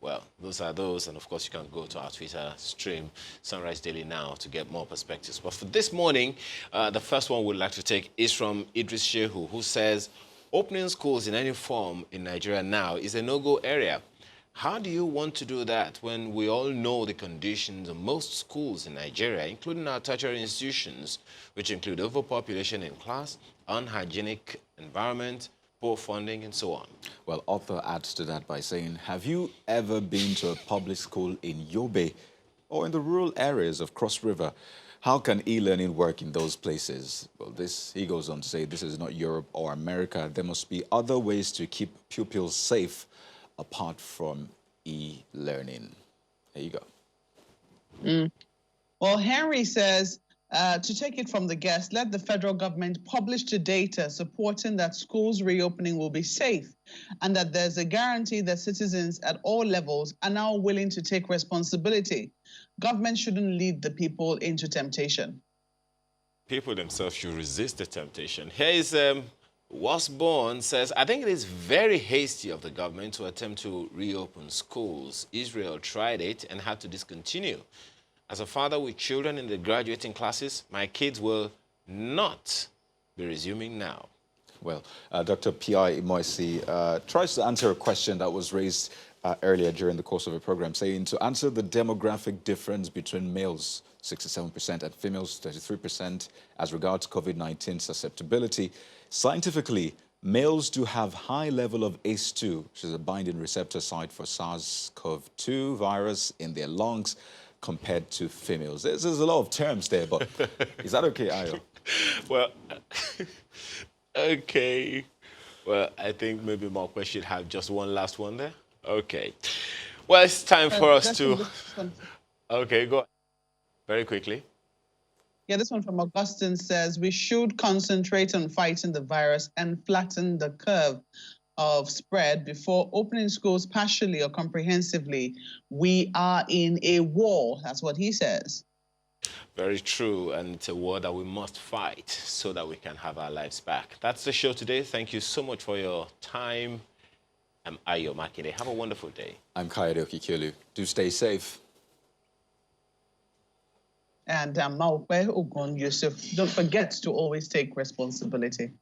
well, those are those. And, of course, you can go to our Twitter stream, Sunrise Daily Now, to get more perspectives. But for this morning, the first one we'd like to take is from Idris Shehu, who says, opening schools in any form in Nigeria now is a no-go area. How do you want to do that when we all know the conditions of most schools in Nigeria, including our tertiary institutions, which include overpopulation in class, unhygienic environment, poor funding, and so on? Well, author adds to that by saying, have you ever been to a public school in Yobe or in the rural areas of Cross River? How can e-learning work in those places? Well, he goes on to say, this is not Europe or America. There must be other ways to keep pupils safe apart from e-learning. There you go. Well, Henry says, to take it from the guest, let the federal government publish the data supporting that schools reopening will be safe and that there's a guarantee that citizens at all levels are now willing to take responsibility. Government shouldn't lead the people into temptation. People themselves should resist the temptation. Here is Wasborn says, I think it is very hasty of the government to attempt to reopen schools. Israel tried it and had to discontinue. As a father with children in the graduating classes, my kids will not be resuming now. Well, Dr. P.I. Imoisi tries to answer a question that was raised earlier during the course of a program, saying to answer the demographic difference between males, 67%, and females, 33%, as regards COVID-19 susceptibility, scientifically, males do have high level of ACE2, which is a binding receptor site for SARS-CoV-2 virus in their lungs, compared to females. There's a lot of terms there, but is that okay, Ayo? Well, okay. Well, I think maybe Mark should have just one last one there. Okay. Well, it's time for us to... Okay, go very quickly. Yeah, this one from Augustine says, we should concentrate on fighting the virus and flatten the curve of spread before opening schools partially or comprehensively. We are in a war. That's what he says. Very true, and it's a war that we must fight so that we can have our lives back. That's the show today. Thank you so much for your time. I'm Ayo Makinde. Have a wonderful day. I'm Kayode Okikiolu. Do stay safe. And Maupe Ogun Yusuf. Don't forget to always take responsibility.